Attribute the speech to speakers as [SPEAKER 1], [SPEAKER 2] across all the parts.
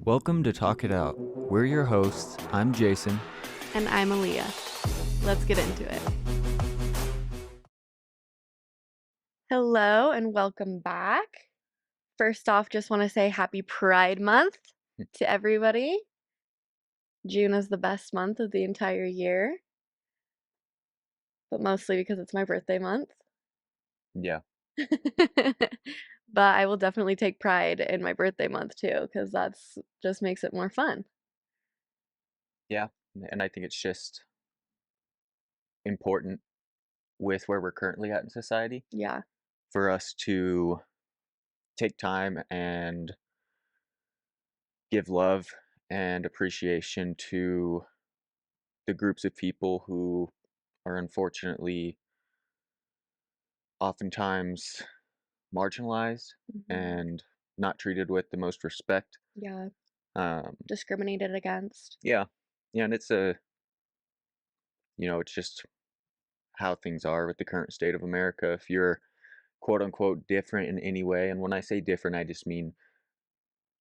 [SPEAKER 1] Welcome to Talk It Out. We're your hosts. I'm Jason.
[SPEAKER 2] And I'm Alyiah. Let's get into it. Hello and welcome back. First off, just want to say happy Pride Month to everybody. June is the best month of the entire year, but mostly because it's my birthday month.
[SPEAKER 1] Yeah.
[SPEAKER 2] But I will definitely take pride in my birthday month too, because that's just makes it more fun.
[SPEAKER 1] Yeah. And I think it's just important with where we're currently at in society
[SPEAKER 2] Yeah,
[SPEAKER 1] for us to take time and give love and appreciation to the groups of people who are unfortunately oftentimes marginalized
[SPEAKER 2] hmm
[SPEAKER 1] and not treated with the most respect.
[SPEAKER 2] yeah,
[SPEAKER 1] Um,
[SPEAKER 2] discriminated against.
[SPEAKER 1] yeah. Yeah. And it's just how things are with the current state of America. If you're quote unquote different in any way, and when I say different, I just mean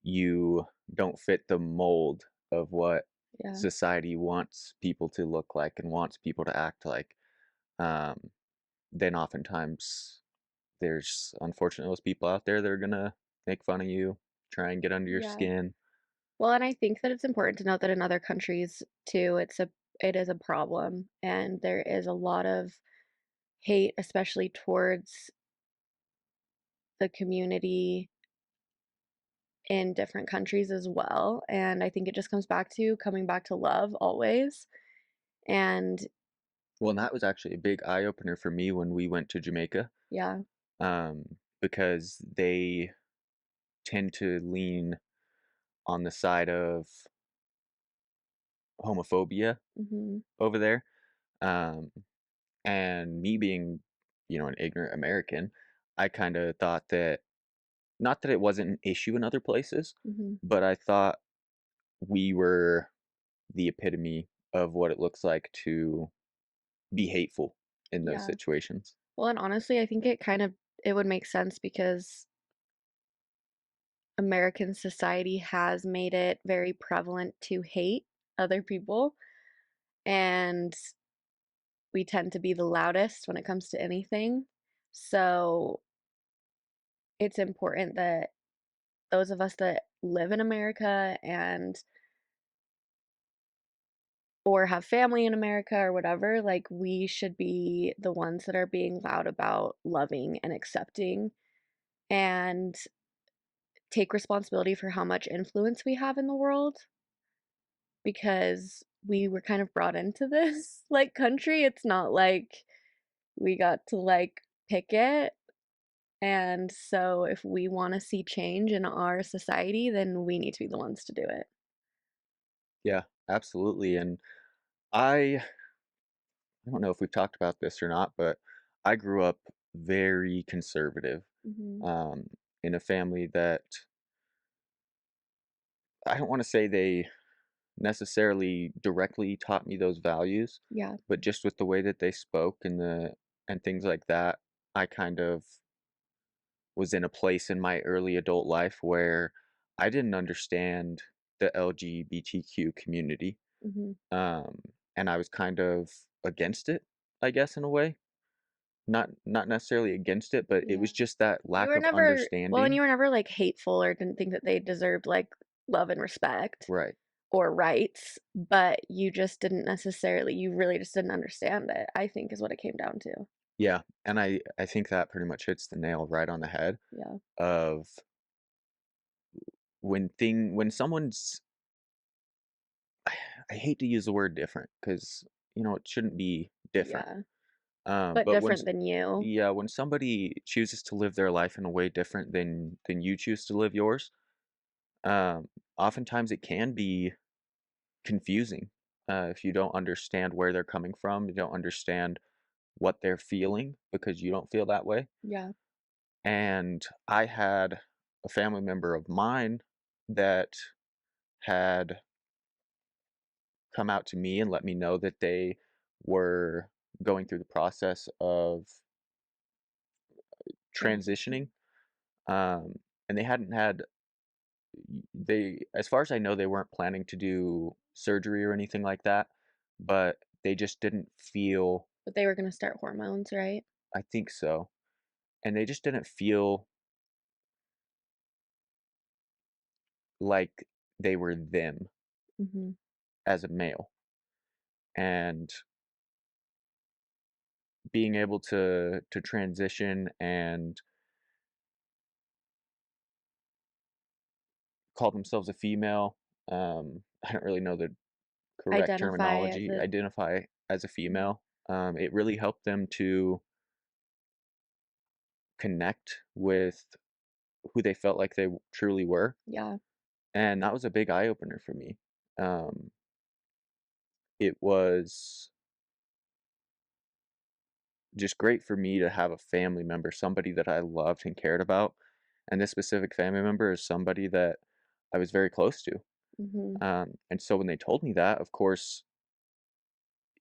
[SPEAKER 1] you don't fit the mold of what
[SPEAKER 2] Yeah,
[SPEAKER 1] society wants people to look like and wants people to act like, um, then oftentimes there's unfortunately those people out there that are gonna make fun of you, try and get under your
[SPEAKER 2] yeah.
[SPEAKER 1] skin.
[SPEAKER 2] Well, and I think that it's important to note that in other countries too, it is a problem, and there is a lot of hate, especially towards the community in different countries as well. And I think it just comes back to coming back to love always. And
[SPEAKER 1] Well, and that was actually a big eye opener for me when we went to Jamaica,
[SPEAKER 2] yeah,
[SPEAKER 1] because they tend to lean on the side of homophobia
[SPEAKER 2] hmm
[SPEAKER 1] over there. Um, and me being, an ignorant American, I kind of thought that not that it wasn't an issue in other places,
[SPEAKER 2] hmm
[SPEAKER 1] but I thought we were the epitome of what it looks like to be hateful in those
[SPEAKER 2] yeah.
[SPEAKER 1] situations.
[SPEAKER 2] Well, and honestly, I think it would make sense because American society has made it very prevalent to hate other people, and we tend to be the loudest when it comes to anything. So it's important that those of us that live in America and or have family in America or whatever, like we should be the ones that are being loud about loving and accepting and take responsibility for how much influence we have in the world because we were kind of brought into this like country. It's not like we got to like pick it. And so if we want to see change in our society, then we need to be the ones to do it.
[SPEAKER 1] Yeah, absolutely. And I I don't know if we've talked about this or not, but I grew up very conservative,
[SPEAKER 2] hmm
[SPEAKER 1] um, in a family that I don't want to say they necessarily directly taught me those values,
[SPEAKER 2] Yeah.
[SPEAKER 1] but just with the way that they spoke and things like that, I kind of was in a place in my early adult life where I didn't understand the LGBTQ community.
[SPEAKER 2] hmm
[SPEAKER 1] Um, and I was kind of against it, I guess, in a way. Not necessarily against it, but it
[SPEAKER 2] Yeah.
[SPEAKER 1] was just that
[SPEAKER 2] You
[SPEAKER 1] lack
[SPEAKER 2] were
[SPEAKER 1] of
[SPEAKER 2] never well, and
[SPEAKER 1] understanding.
[SPEAKER 2] you were never, like, hateful or didn't think that they deserved, like, love and respect
[SPEAKER 1] Right.
[SPEAKER 2] or rights, but you really just didn't understand it, I think is what it came down to.
[SPEAKER 1] Yeah, and I think that pretty much hits the nail right on the head
[SPEAKER 2] Yeah.
[SPEAKER 1] of when someone's I hate to use the word different because it shouldn't be different.
[SPEAKER 2] Yeah. But
[SPEAKER 1] But when
[SPEAKER 2] different than you.
[SPEAKER 1] yeah, when somebody chooses to live their life in a way different than you choose to live yours, um, oftentimes it can be confusing if you don't understand where they're coming from, you don't understand what they're feeling because you don't feel that way.
[SPEAKER 2] Yeah.
[SPEAKER 1] And I had a family member of mine that had come out to me and let me know that they were going through the process of
[SPEAKER 2] Transition.
[SPEAKER 1] transitioning, um, and they hadn't had they, as far as I know, they weren't planning to do surgery or anything like that, but they just didn't feel.
[SPEAKER 2] But they were gonna start hormones, right?
[SPEAKER 1] I think so, and they just didn't feel like they were them
[SPEAKER 2] Mhm.
[SPEAKER 1] as a male, and being able to transition and call themselves a female. I don't really know the correct
[SPEAKER 2] Identify as
[SPEAKER 1] terminology.
[SPEAKER 2] a
[SPEAKER 1] Identify as a
[SPEAKER 2] Mhm.
[SPEAKER 1] female. It really helped them to connect with who they felt like they truly were,
[SPEAKER 2] Yeah.
[SPEAKER 1] and that was a big eye opener for me. Um, it was just great for me to have a family member, somebody that I loved and cared about, and this specific family member is somebody that I was very close to.
[SPEAKER 2] Mhm.
[SPEAKER 1] And so when they told me that, of course,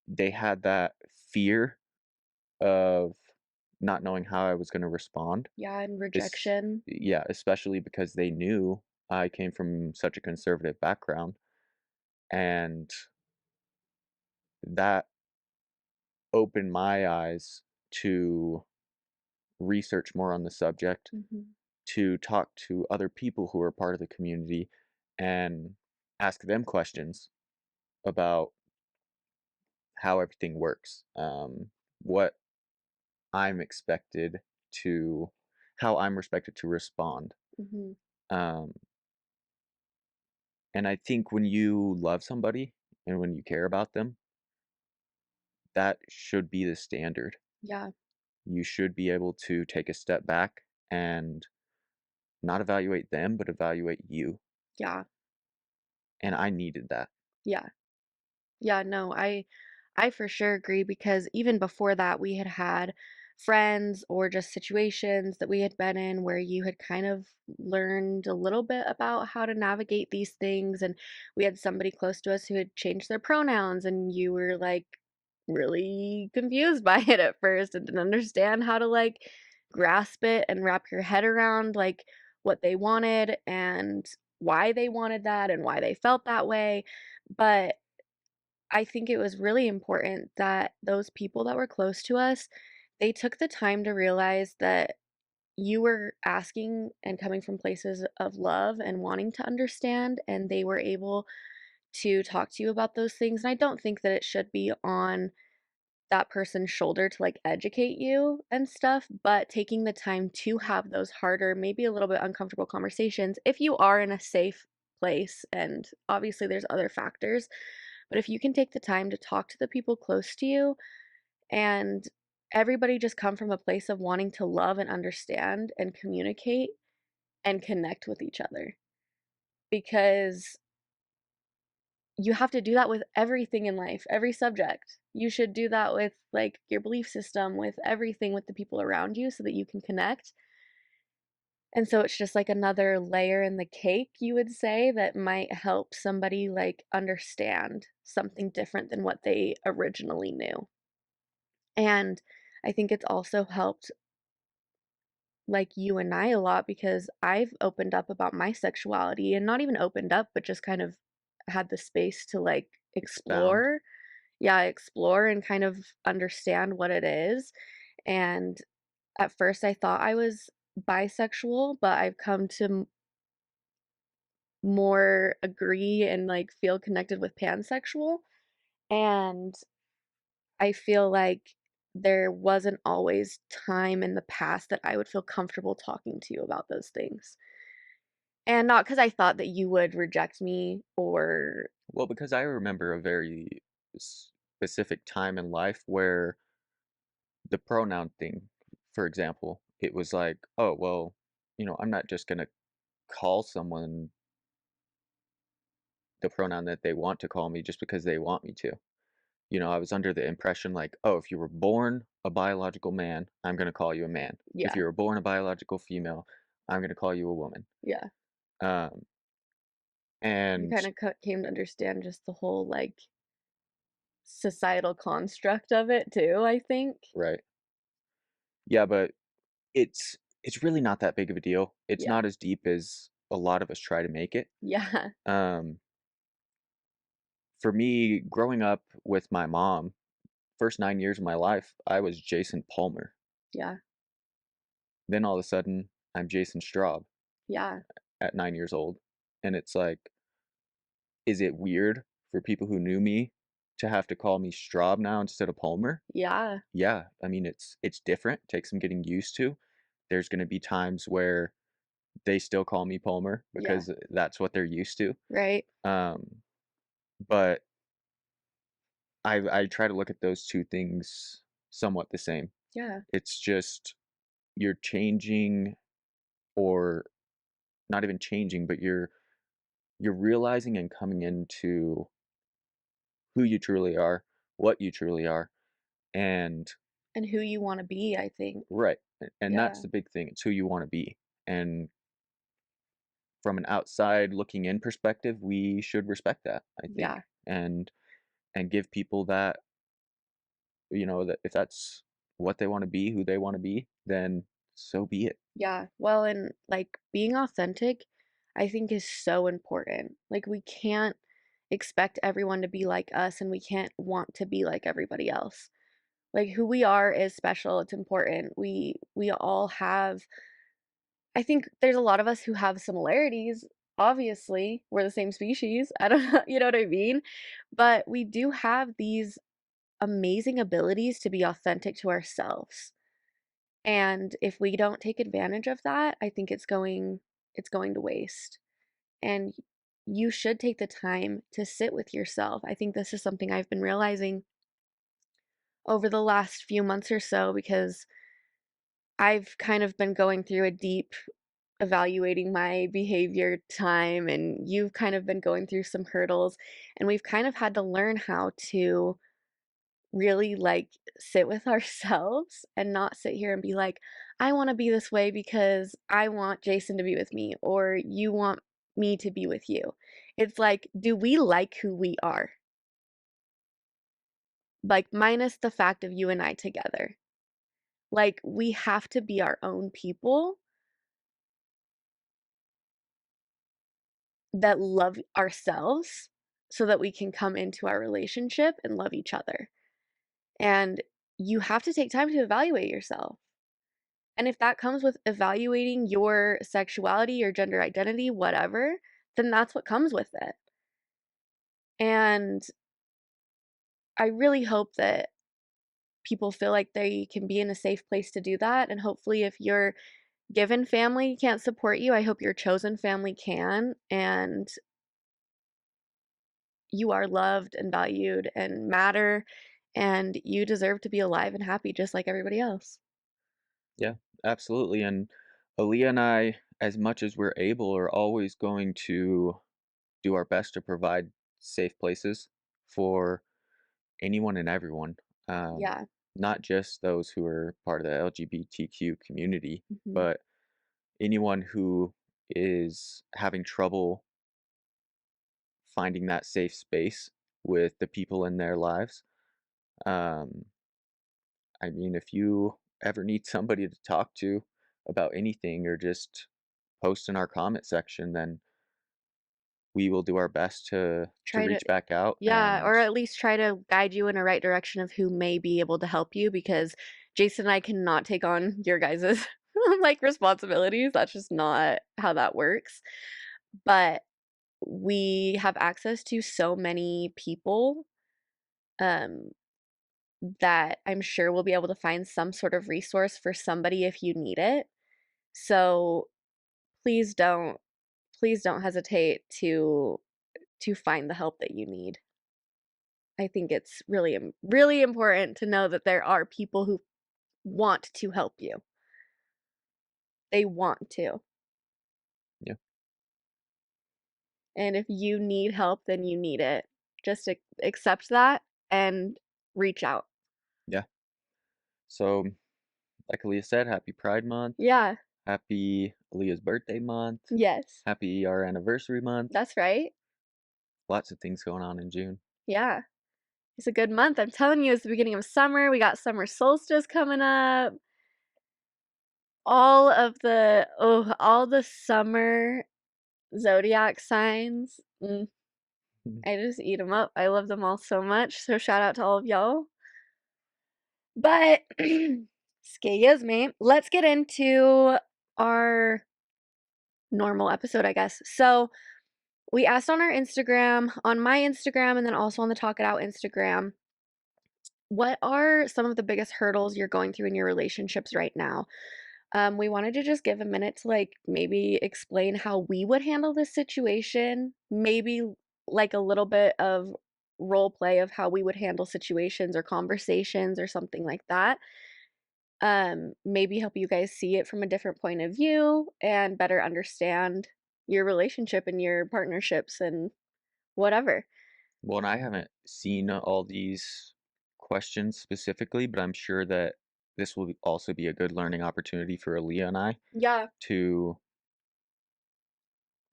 [SPEAKER 1] they had that fear of not knowing how I was going to respond.
[SPEAKER 2] Yeah, and
[SPEAKER 1] Es-
[SPEAKER 2] rejection.
[SPEAKER 1] yeah, especially because they knew I came from such a conservative background, and that opened my eyes to research more on the subject,
[SPEAKER 2] Mhm.
[SPEAKER 1] to talk to other people who are part of the community and ask them questions about how everything works, what I'm expected to, how I'm expected to respond.
[SPEAKER 2] Mhm.
[SPEAKER 1] Um, and I think when you love somebody and when you care about them, that should be the standard.
[SPEAKER 2] Yeah.
[SPEAKER 1] You should be able to take a step back and not evaluate them, but evaluate you.
[SPEAKER 2] Yeah.
[SPEAKER 1] And I needed that.
[SPEAKER 2] Yeah. Yeah, no, I for sure agree because even before that we had had friends or just situations that we had been in where you had kind of learned a little bit about how to navigate these things, and we had somebody close to us who had changed their pronouns and you were like really confused by it at first and didn't understand how to like grasp it and wrap your head around like what they wanted and why they wanted that and why they felt that way. But I think it was really important that those people that were close to us, they took the time to realize that you were asking and coming from places of love and wanting to understand, and they were able to talk to you about those things. And I don't think that it should be on that person's shoulder to like educate you and stuff, but taking the time to have those harder, maybe a little bit uncomfortable conversations if you are in a safe place. And obviously, there's other factors, but if you can take the time to talk to the people close to you and everybody just come from a place of wanting to love and understand and communicate and connect with each other because you have to do that with everything in life, every subject. You should do that with like your belief system, with everything, with the people around you so that you can connect. And so it's just like another layer in the cake, you would say, that might help somebody like understand something different than what they originally knew. And I think it's also helped like you and I a lot because I've opened up about my sexuality and not even opened up, but just kind of had the space to like
[SPEAKER 1] Expound.
[SPEAKER 2] explore. Yeah, explore and kind of understand what it is. And at first I thought I was bisexual, but I've come to more agree and like feel connected with pansexual. And I feel like there wasn't always time in the past that I would feel comfortable talking to you about those things. And not because I thought that you would reject me or
[SPEAKER 1] Well, because I remember a very specific time in life where the pronoun thing, for example, it was like, oh, well, I'm not just going to call someone the pronoun that they want to call me just because they want me to. I was under the impression like, oh, if you were born a biological man, I'm going to call you a man. If
[SPEAKER 2] yeah,
[SPEAKER 1] you were born a biological female, I'm going to call you a woman.
[SPEAKER 2] yeah.
[SPEAKER 1] Um,
[SPEAKER 2] You
[SPEAKER 1] and
[SPEAKER 2] kind of came to understand just the whole like societal construct of it too, I think.
[SPEAKER 1] right. Yeah, but it's really not that big of a deal. It's
[SPEAKER 2] Yeah.
[SPEAKER 1] not as deep as a lot of us try to make it.
[SPEAKER 2] Yeah.
[SPEAKER 1] Um, for me, growing up with my mom, first 9 years of my life, I was Jason Palmer.
[SPEAKER 2] Yeah.
[SPEAKER 1] Then all of a sudden, I'm Jason Straub
[SPEAKER 2] Yeah.
[SPEAKER 1] at 9 years old, and it's like, is it weird for people who knew me to have to call me Straub now instead of Palmer?
[SPEAKER 2] Yeah.
[SPEAKER 1] Yeah, I mean, it's different, takes some getting used to. There's gonna be times where they still call me Palmer
[SPEAKER 2] Yeah.
[SPEAKER 1] because that's what they're used to.
[SPEAKER 2] Right.
[SPEAKER 1] Um, but I try to look at those 2 things somewhat the same.
[SPEAKER 2] Yeah.
[SPEAKER 1] It's just you're changing, or not even changing, but you're realizing and coming into who you truly are, what you truly are, and
[SPEAKER 2] And who you wanna be, I think.
[SPEAKER 1] right, and that's
[SPEAKER 2] Yeah.
[SPEAKER 1] the big thing, it's who you wanna be, and from an outside looking in perspective, we should respect that, I think,
[SPEAKER 2] Yeah.
[SPEAKER 1] and give people that, that if that's what they wanna be, who they wanna be, then so be it.
[SPEAKER 2] Yeah. Well, and, like, being authentic, I think is so important. Like, we can't expect everyone to be like us, and we can't want to be like everybody else. Like, who we are is special, it's important. We all have I think there's a lot of us who have similarities, obviously, we're the same species, I don't know, you know what I mean? But we do have these amazing abilities to be authentic to ourselves, and if we don't take advantage of that, I think it's going to waste, and you should take the time to sit with yourself. I think this is something I've been realizing over the last few months or so because I've kind of been going through a deep evaluating my behavior time, and you've kind of been going through some hurdles, and we've kind of had to learn how to really like sit with ourselves and not sit here and be like, I want to be this way because I want Jason to be with me, or you want me to be with you. It's like, do we like who we are? Like, minus the fact of you and I together. Like, we have to be our own people that love ourselves so that we can come into our relationship and love each other. And you have to take time to evaluate yourself. And if that comes with evaluating your sexuality, your gender identity, whatever, then that's what comes with it. And I really hope that people feel like they can be in a safe place to do that. And hopefully, if your given family can't support you, I hope your chosen family can. And you are loved and valued and matter, and you deserve to be alive and happy just like everybody else.
[SPEAKER 1] Yeah, absolutely, and Aaliyah and I, as much as we're able, are always going to do our best to provide safe places for anyone and everyone, um,
[SPEAKER 2] Yeah.
[SPEAKER 1] not just those who are part of the LGBTQ community,
[SPEAKER 2] Mhm.
[SPEAKER 1] but anyone who is having trouble finding that safe space with the people in their lives. Um, I mean, if you ever need somebody to talk to about anything or just post in our comment section, then we will do our best to
[SPEAKER 2] Try to
[SPEAKER 1] reach back out
[SPEAKER 2] Yeah,
[SPEAKER 1] and
[SPEAKER 2] or at least try to guide you in a right direction of who may be able to help you because Jason and I cannot take on your guys's like responsibilities. That's just not how that works. But we have access to so many people um that I'm sure we'll be able to find some sort of resource for somebody if you need it. So please don't hesitate to find the help that you need. I think it's really really important to know that there are people who want to help you. They want to.
[SPEAKER 1] yeah,
[SPEAKER 2] And if you need help, then you need it. Just accept that and reach out.
[SPEAKER 1] yeah. So, like Aaliyah said, happy Pride Month,
[SPEAKER 2] Yeah.
[SPEAKER 1] happy Aaliyah's birthday month,
[SPEAKER 2] Yes.
[SPEAKER 1] happy our anniversary month.
[SPEAKER 2] That's right.
[SPEAKER 1] Lots of things going on in June.
[SPEAKER 2] Yeah. It's a good month. I'm telling you, it's the beginning of summer. We got summer solstice coming up. All the summer Zodiac signs.
[SPEAKER 1] Mhm.
[SPEAKER 2] I just eat them up. I love them all so much. So shout out to all of y'all. But excuse me. Let's get into our normal episode, I guess. So we asked on our Instagram, on my Instagram, and then also on the Talk It Out Instagram, what are some of the biggest hurdles you're going through in your relationships right now? We wanted to just give a minute to like maybe explain how we would handle this situation, maybe like a little bit of role play of how we would handle situations or conversations or something like that. Maybe help you guys see it from a different point of view and better understand your relationship and your partnerships and whatever.
[SPEAKER 1] Well, and I haven't seen all these questions specifically, but I'm sure that this will also be a good learning opportunity for Aaliyah and I
[SPEAKER 2] Yeah,
[SPEAKER 1] to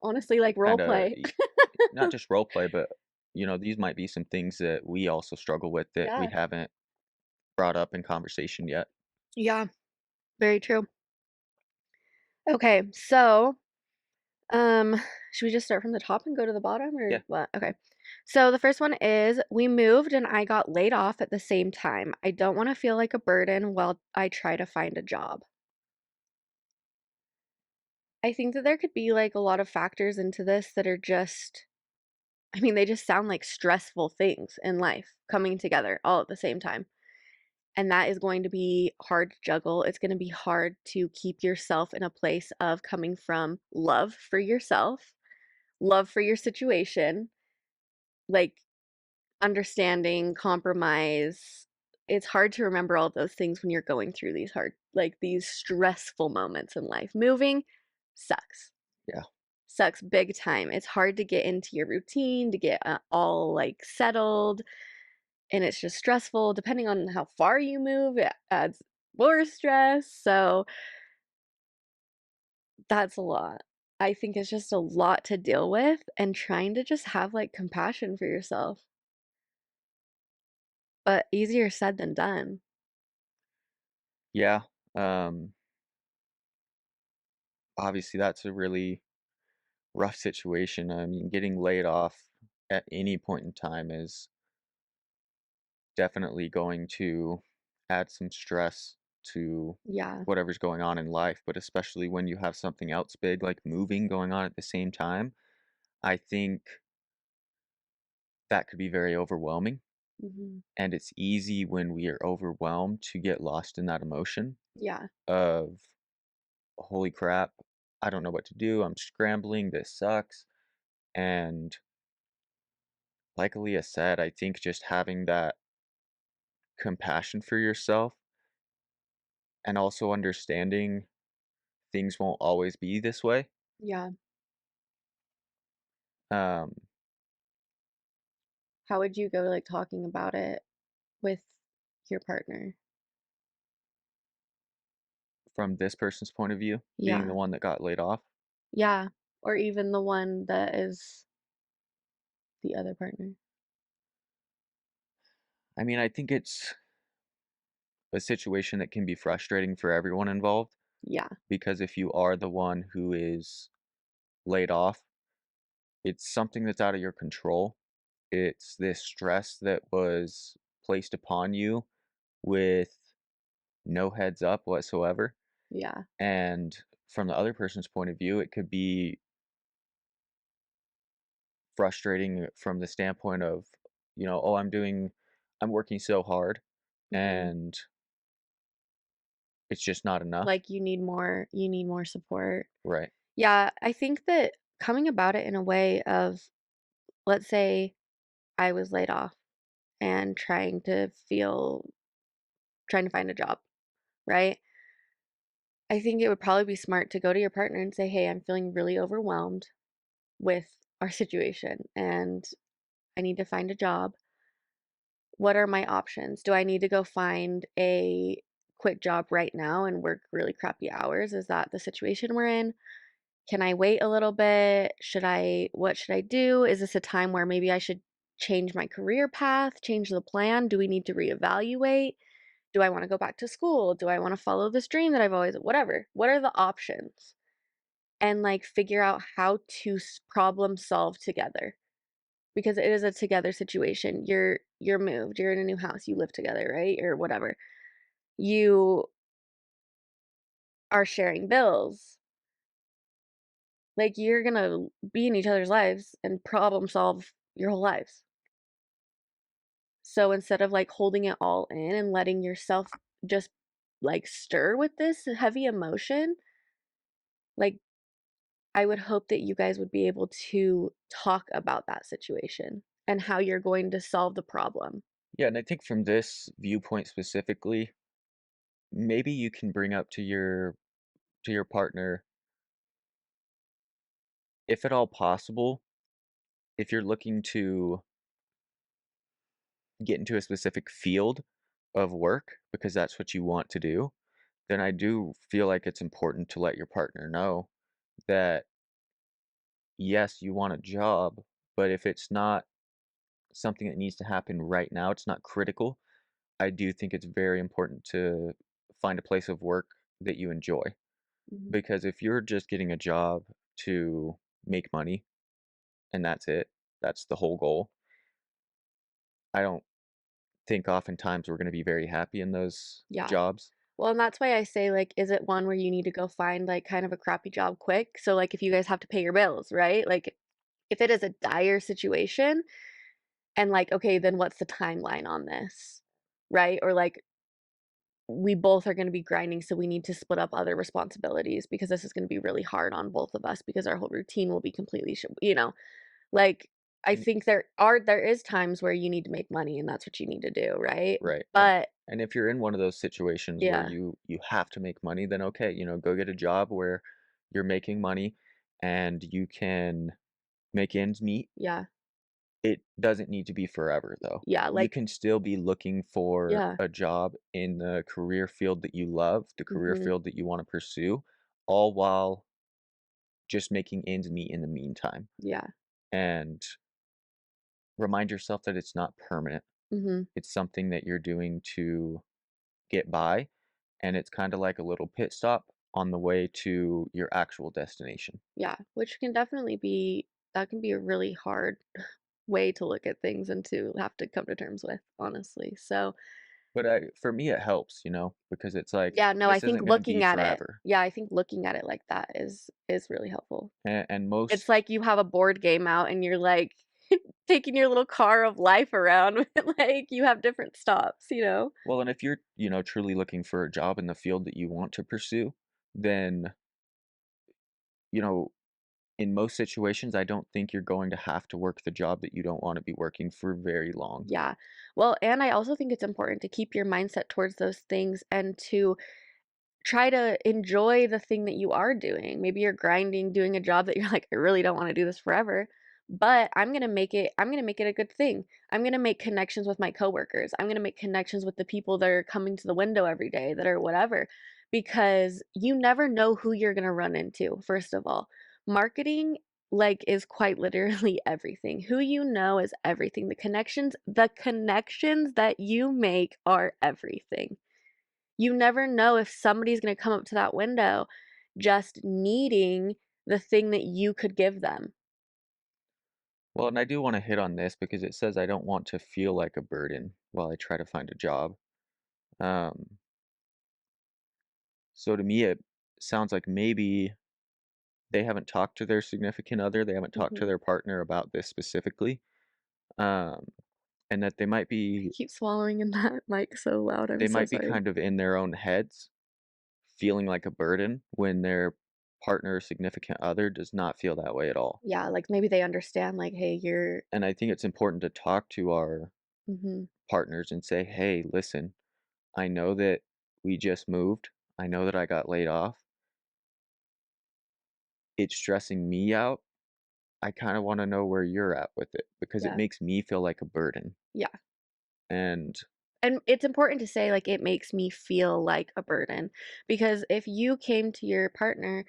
[SPEAKER 2] honestly, like role
[SPEAKER 1] kind of
[SPEAKER 2] play.
[SPEAKER 1] not just role play, but these might be some things that we also struggle with that we
[SPEAKER 2] Yeah.
[SPEAKER 1] haven't brought up in conversation yet.
[SPEAKER 2] Yeah, very true. Okay, so Um, should we just start from the top and go to the bottom or
[SPEAKER 1] Yeah.
[SPEAKER 2] what? Okay. So the first one is we moved and I got laid off at the same time. I don't want to feel like a burden while I try to find a job. I think that there could be like a lot of factors into this that are just, I mean, they just sound like stressful things in life coming together all at the same time. And that is going to be hard to juggle. It's going to be hard to keep yourself in a place of coming from love for yourself, love for your situation, like understanding, compromise. It's hard to remember all of those things when you're going through these hard, like these stressful moments in life. Moving sucks.
[SPEAKER 1] Yeah.
[SPEAKER 2] Sucks big time. It's hard to get into your routine, to get all like settled, and it's just stressful. Depending on how far you move, it adds more stress. So that's a lot. I think it's just a lot to deal with and trying to just have like compassion for yourself, but easier said than done.
[SPEAKER 1] Yeah. Um, Obviously, that's a really rough situation. I mean, getting laid off at any point in time is definitely going to add some stress to
[SPEAKER 2] Yeah.
[SPEAKER 1] whatever's going on in life, but especially when you have something else big like moving going on at the same time, I think that could be very overwhelming.
[SPEAKER 2] Mhm.
[SPEAKER 1] And it's easy when we are overwhelmed to get lost in that emotion
[SPEAKER 2] Yeah,
[SPEAKER 1] of, holy crap, I don't know what to do. I'm scrambling. This sucks. And like Aaliyah said, I think just having that compassion for yourself and also understanding things won't always be this way.
[SPEAKER 2] yeah.
[SPEAKER 1] Um,
[SPEAKER 2] How would you go, like, talking about it with your partner?
[SPEAKER 1] from this person's point of view, being the
[SPEAKER 2] Yeah,
[SPEAKER 1] one that got laid off,
[SPEAKER 2] yeah, or even the one that is the other partner.
[SPEAKER 1] I mean, I think it's a situation that can be frustrating for everyone involved
[SPEAKER 2] Yeah,
[SPEAKER 1] because if you are the one who is laid off, it's something that's out of your control. It's this stress that was placed upon you with no heads up whatsoever.
[SPEAKER 2] yeah,
[SPEAKER 1] And from the other person's point of view, it could be frustrating from the standpoint of, oh, I'm working so hard
[SPEAKER 2] mhm.
[SPEAKER 1] and it's just not enough.
[SPEAKER 2] Like, you need more support.
[SPEAKER 1] Right.
[SPEAKER 2] Yeah, I think that coming about it in a way of, let's say I was laid off and trying to find a job, right? I think it would probably be smart to go to your partner and say, "Hey, I'm feeling really overwhelmed with our situation and I need to find a job. What are my options? Do I need to go find a quick job right now and work really crappy hours? Is that the situation we're in? Can I wait a little bit? What should I do? Is this a time where maybe I should change my career path, change the plan? Do we need to reevaluate? Do I want to go back to school? Do I want to follow this dream that I've always, whatever. What are the options? and, like, figure out how to problem solve together, because it is a together situation. You're moved, you're in a new house, you live together, right? Or whatever. You are sharing bills. Like, you're gonna be in each other's lives and problem solve your whole lives. So instead of, like, holding it all in and letting yourself just, like, stir with this heavy emotion, like, I would hope that you guys would be able to talk about that situation and how you're going to solve the problem.
[SPEAKER 1] Yeah, and I think from this viewpoint specifically, maybe you can bring up to your partner, if at all possible, if you're looking to get into a specific field of work because that's what you want to do, then I do feel like it's important to let your partner know that yes, you want a job, but if it's not something that needs to happen right now, it's not critical. I do think it's very important to find a place of work that you enjoy.
[SPEAKER 2] Mhm.
[SPEAKER 1] Because if you're just getting a job to make money and that's it, that's the whole goal, I don't think oftentimes we're going to be very happy in those
[SPEAKER 2] Yeah.
[SPEAKER 1] jobs.
[SPEAKER 2] Well, and that's why I say, like, is it one where you need to go find, like, kind of a crappy job quick? So, like, if you guys have to pay your bills, right? Like, if it is a dire situation and, like, okay, then what's the timeline on this? Right? Or, like, we both are gonna be grinding, so we need to split up other responsibilities because this is gonna be really hard on both of us because our whole routine will be completely like, I
[SPEAKER 1] And
[SPEAKER 2] think there is times where you need to make money and that's what you need to do, right?
[SPEAKER 1] right.
[SPEAKER 2] But
[SPEAKER 1] And if you're in one of those situations where
[SPEAKER 2] yeah,
[SPEAKER 1] you have to make money, then okay, go get a job where you're making money and you can make ends meet.
[SPEAKER 2] yeah,
[SPEAKER 1] It doesn't need to be forever though.
[SPEAKER 2] yeah,
[SPEAKER 1] You
[SPEAKER 2] like
[SPEAKER 1] can still be looking for
[SPEAKER 2] yeah,
[SPEAKER 1] a job in the career field that you love, the career
[SPEAKER 2] mhm,
[SPEAKER 1] field that you want to pursue, all while just making ends meet in the meantime.
[SPEAKER 2] yeah,
[SPEAKER 1] And remind yourself that it's not permanent.
[SPEAKER 2] mhm,
[SPEAKER 1] It's something that you're doing to get by, and it's kind of like a little pit stop on the way to your actual destination.
[SPEAKER 2] yeah, which can definitely be that can be a really hard way to look at things and to have to come to terms with, honestly. So,
[SPEAKER 1] But for me, it helps, because it's like
[SPEAKER 2] yeah, no, I
[SPEAKER 1] this
[SPEAKER 2] think
[SPEAKER 1] isn't going to be
[SPEAKER 2] looking at it
[SPEAKER 1] forever.
[SPEAKER 2] yeah, I think looking at it like that is really helpful.
[SPEAKER 1] And
[SPEAKER 2] It's
[SPEAKER 1] most
[SPEAKER 2] like you have a board game out and you're, like, taking your little car of life around with, like, you have different stops, you know?
[SPEAKER 1] Well, and if you're, truly looking for a job in the field that you want to pursue, then, you know, in most situations, I don't think you're going to have to work the job that you don't want to be working for very long.
[SPEAKER 2] Yeah. Well, and I also think it's important to keep your mindset towards those things and to try to enjoy the thing that you are doing. Maybe you're grinding, doing a job that you're like, I really don't want to do this forever, but I'm going to make it a good thing. I'm going to make connections with my coworkers. I'm going to make connections with the people that are coming to the window every day that are whatever because you never know who you're going to run into. First of all, marketing like is quite literally everything. Who you know is everything. The connections that you make are everything. You never know if somebody's gonna come up to that window just needing the thing that you could give them.
[SPEAKER 1] Well, and I do want to hit on this because it says I don't want to feel like a burden while I try to find a job. Um, so to me, it sounds like maybe they haven't talked to their significant other, they haven't talked to
[SPEAKER 2] Mhm.
[SPEAKER 1] their partner about this specifically, um, and that
[SPEAKER 2] I
[SPEAKER 1] they
[SPEAKER 2] keep swallowing in that mic so loud, I'm so
[SPEAKER 1] might be
[SPEAKER 2] sorry.
[SPEAKER 1] kind of in their own heads, feeling like a burden when their partner or significant other does not feel that way at all.
[SPEAKER 2] Yeah, like, maybe they understand, like, "Hey, you're"
[SPEAKER 1] And I think it's important to talk to our
[SPEAKER 2] Mhm.
[SPEAKER 1] partners and say, "Hey, listen, I know that we just moved. I know that I got laid off. It's stressing me out. I kind of want to know where you're at with it because it
[SPEAKER 2] Yeah,
[SPEAKER 1] makes me feel like a burden."
[SPEAKER 2] yeah.
[SPEAKER 1] And
[SPEAKER 2] And it's important to say, like, "It makes me feel like a burden," because if you came to your partner,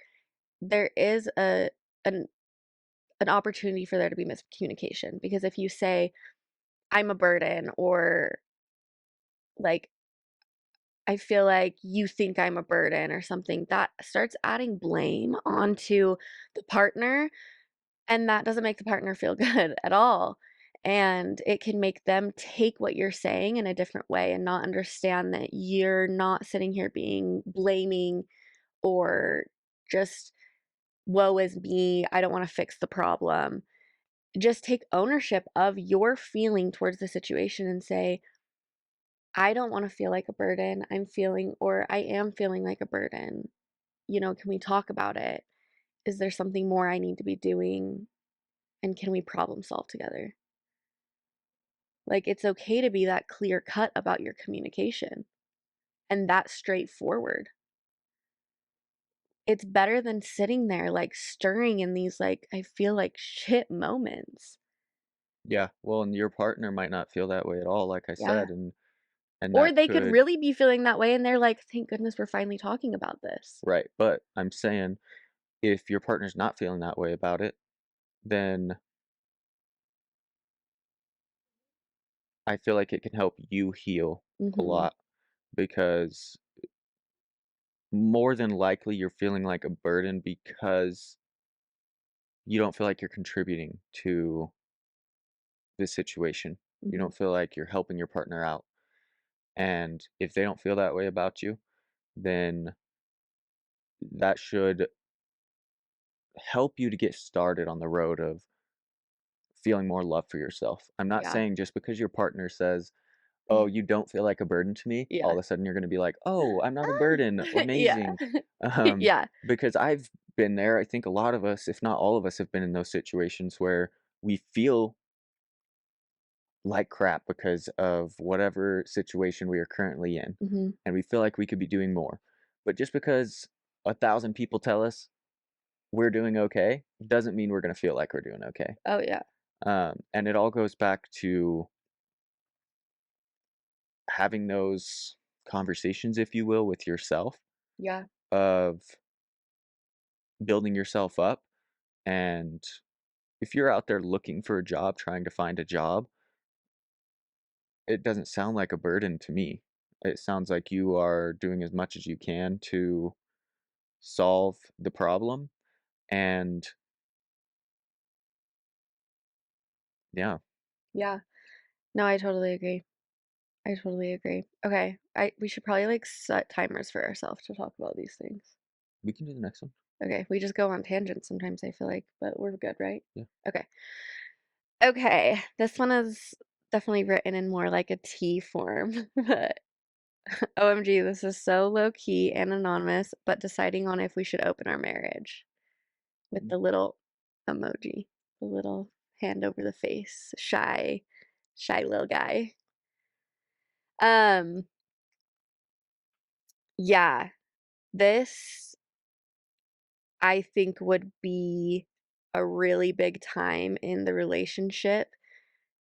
[SPEAKER 2] there is an an opportunity for there to be miscommunication, because if you say, "I'm a burden," or, like, I feel like you think I'm a burden or something, that starts adding blame onto the partner, and that doesn't make the partner feel good at all. And it can make them take what you're saying in a different way and not understand that you're not sitting here being blaming or just, woe is me, I don't want to fix the problem. Just take ownership of your feeling towards the situation and say, I don't want to feel like a burden. I'm feeling, or I am feeling like a burden. Can we talk about it? Is there something more I need to be doing? And can we problem solve together? Like, it's okay to be that clear cut about your communication and that straightforward. It's better than sitting there like stirring in these, like, I feel like shit moments.
[SPEAKER 1] Yeah, well, and your partner might not feel that way at all, like I
[SPEAKER 2] Yeah.
[SPEAKER 1] said, and
[SPEAKER 2] Or
[SPEAKER 1] that
[SPEAKER 2] they could
[SPEAKER 1] could
[SPEAKER 2] really be feeling that way and they're like, thank goodness we're finally talking about this.
[SPEAKER 1] right, but I'm saying if your partner's not feeling that way about it, then I feel like it can help you heal a
[SPEAKER 2] Mhm.
[SPEAKER 1] lot because more than likely you're feeling like a burden because you don't feel like you're contributing to this situation. You
[SPEAKER 2] Mhm.
[SPEAKER 1] don't feel like you're helping your partner out. And if they don't feel that way about you, then that should help you to get started on the road of feeling more love for yourself. I'm not
[SPEAKER 2] Yeah.
[SPEAKER 1] saying just because your partner says, "Oh,
[SPEAKER 2] Yeah.
[SPEAKER 1] you don't feel like a burden to me," all
[SPEAKER 2] Yeah.
[SPEAKER 1] of a sudden you're gonna be like, "Oh, I'm not a
[SPEAKER 2] Ah.
[SPEAKER 1] burden.
[SPEAKER 2] Yeah.
[SPEAKER 1] Amazing." Um,
[SPEAKER 2] Yeah.
[SPEAKER 1] because I've been there. I think a lot of us, if not all of us, have been in those situations where we feel like crap because of whatever situation we are currently in,
[SPEAKER 2] Mhm.
[SPEAKER 1] and we feel like we could be doing more. But just because 1,000 people tell us we're doing okay, doesn't mean we're gonna feel like we're doing okay.
[SPEAKER 2] Oh, yeah.
[SPEAKER 1] And it all goes back to having those conversations, if you will, with yourself
[SPEAKER 2] Yeah.
[SPEAKER 1] of building yourself up. And if you're out there looking for a job, trying to find a job, it doesn't sound like a burden to me. It sounds like you are doing as much as you can to solve the problem. And yeah,
[SPEAKER 2] Yeah. No, I totally agree. I totally agree. Okay. We should probably, like, set timers for ourselves to talk about these things.
[SPEAKER 1] we can do the next one.
[SPEAKER 2] Okay. We just go on tangents sometimes, I feel like, but we're good, right?
[SPEAKER 1] Yeah.
[SPEAKER 2] Okay. Okay. This one is definitely written in more like a T form, but OMG, this is so low key and anonymous, but deciding on if we should open our marriage with
[SPEAKER 1] Mm.
[SPEAKER 2] the little emoji, the little hand over the face, shy little guy. Um, yeah, this I think would be a really big time in the relationship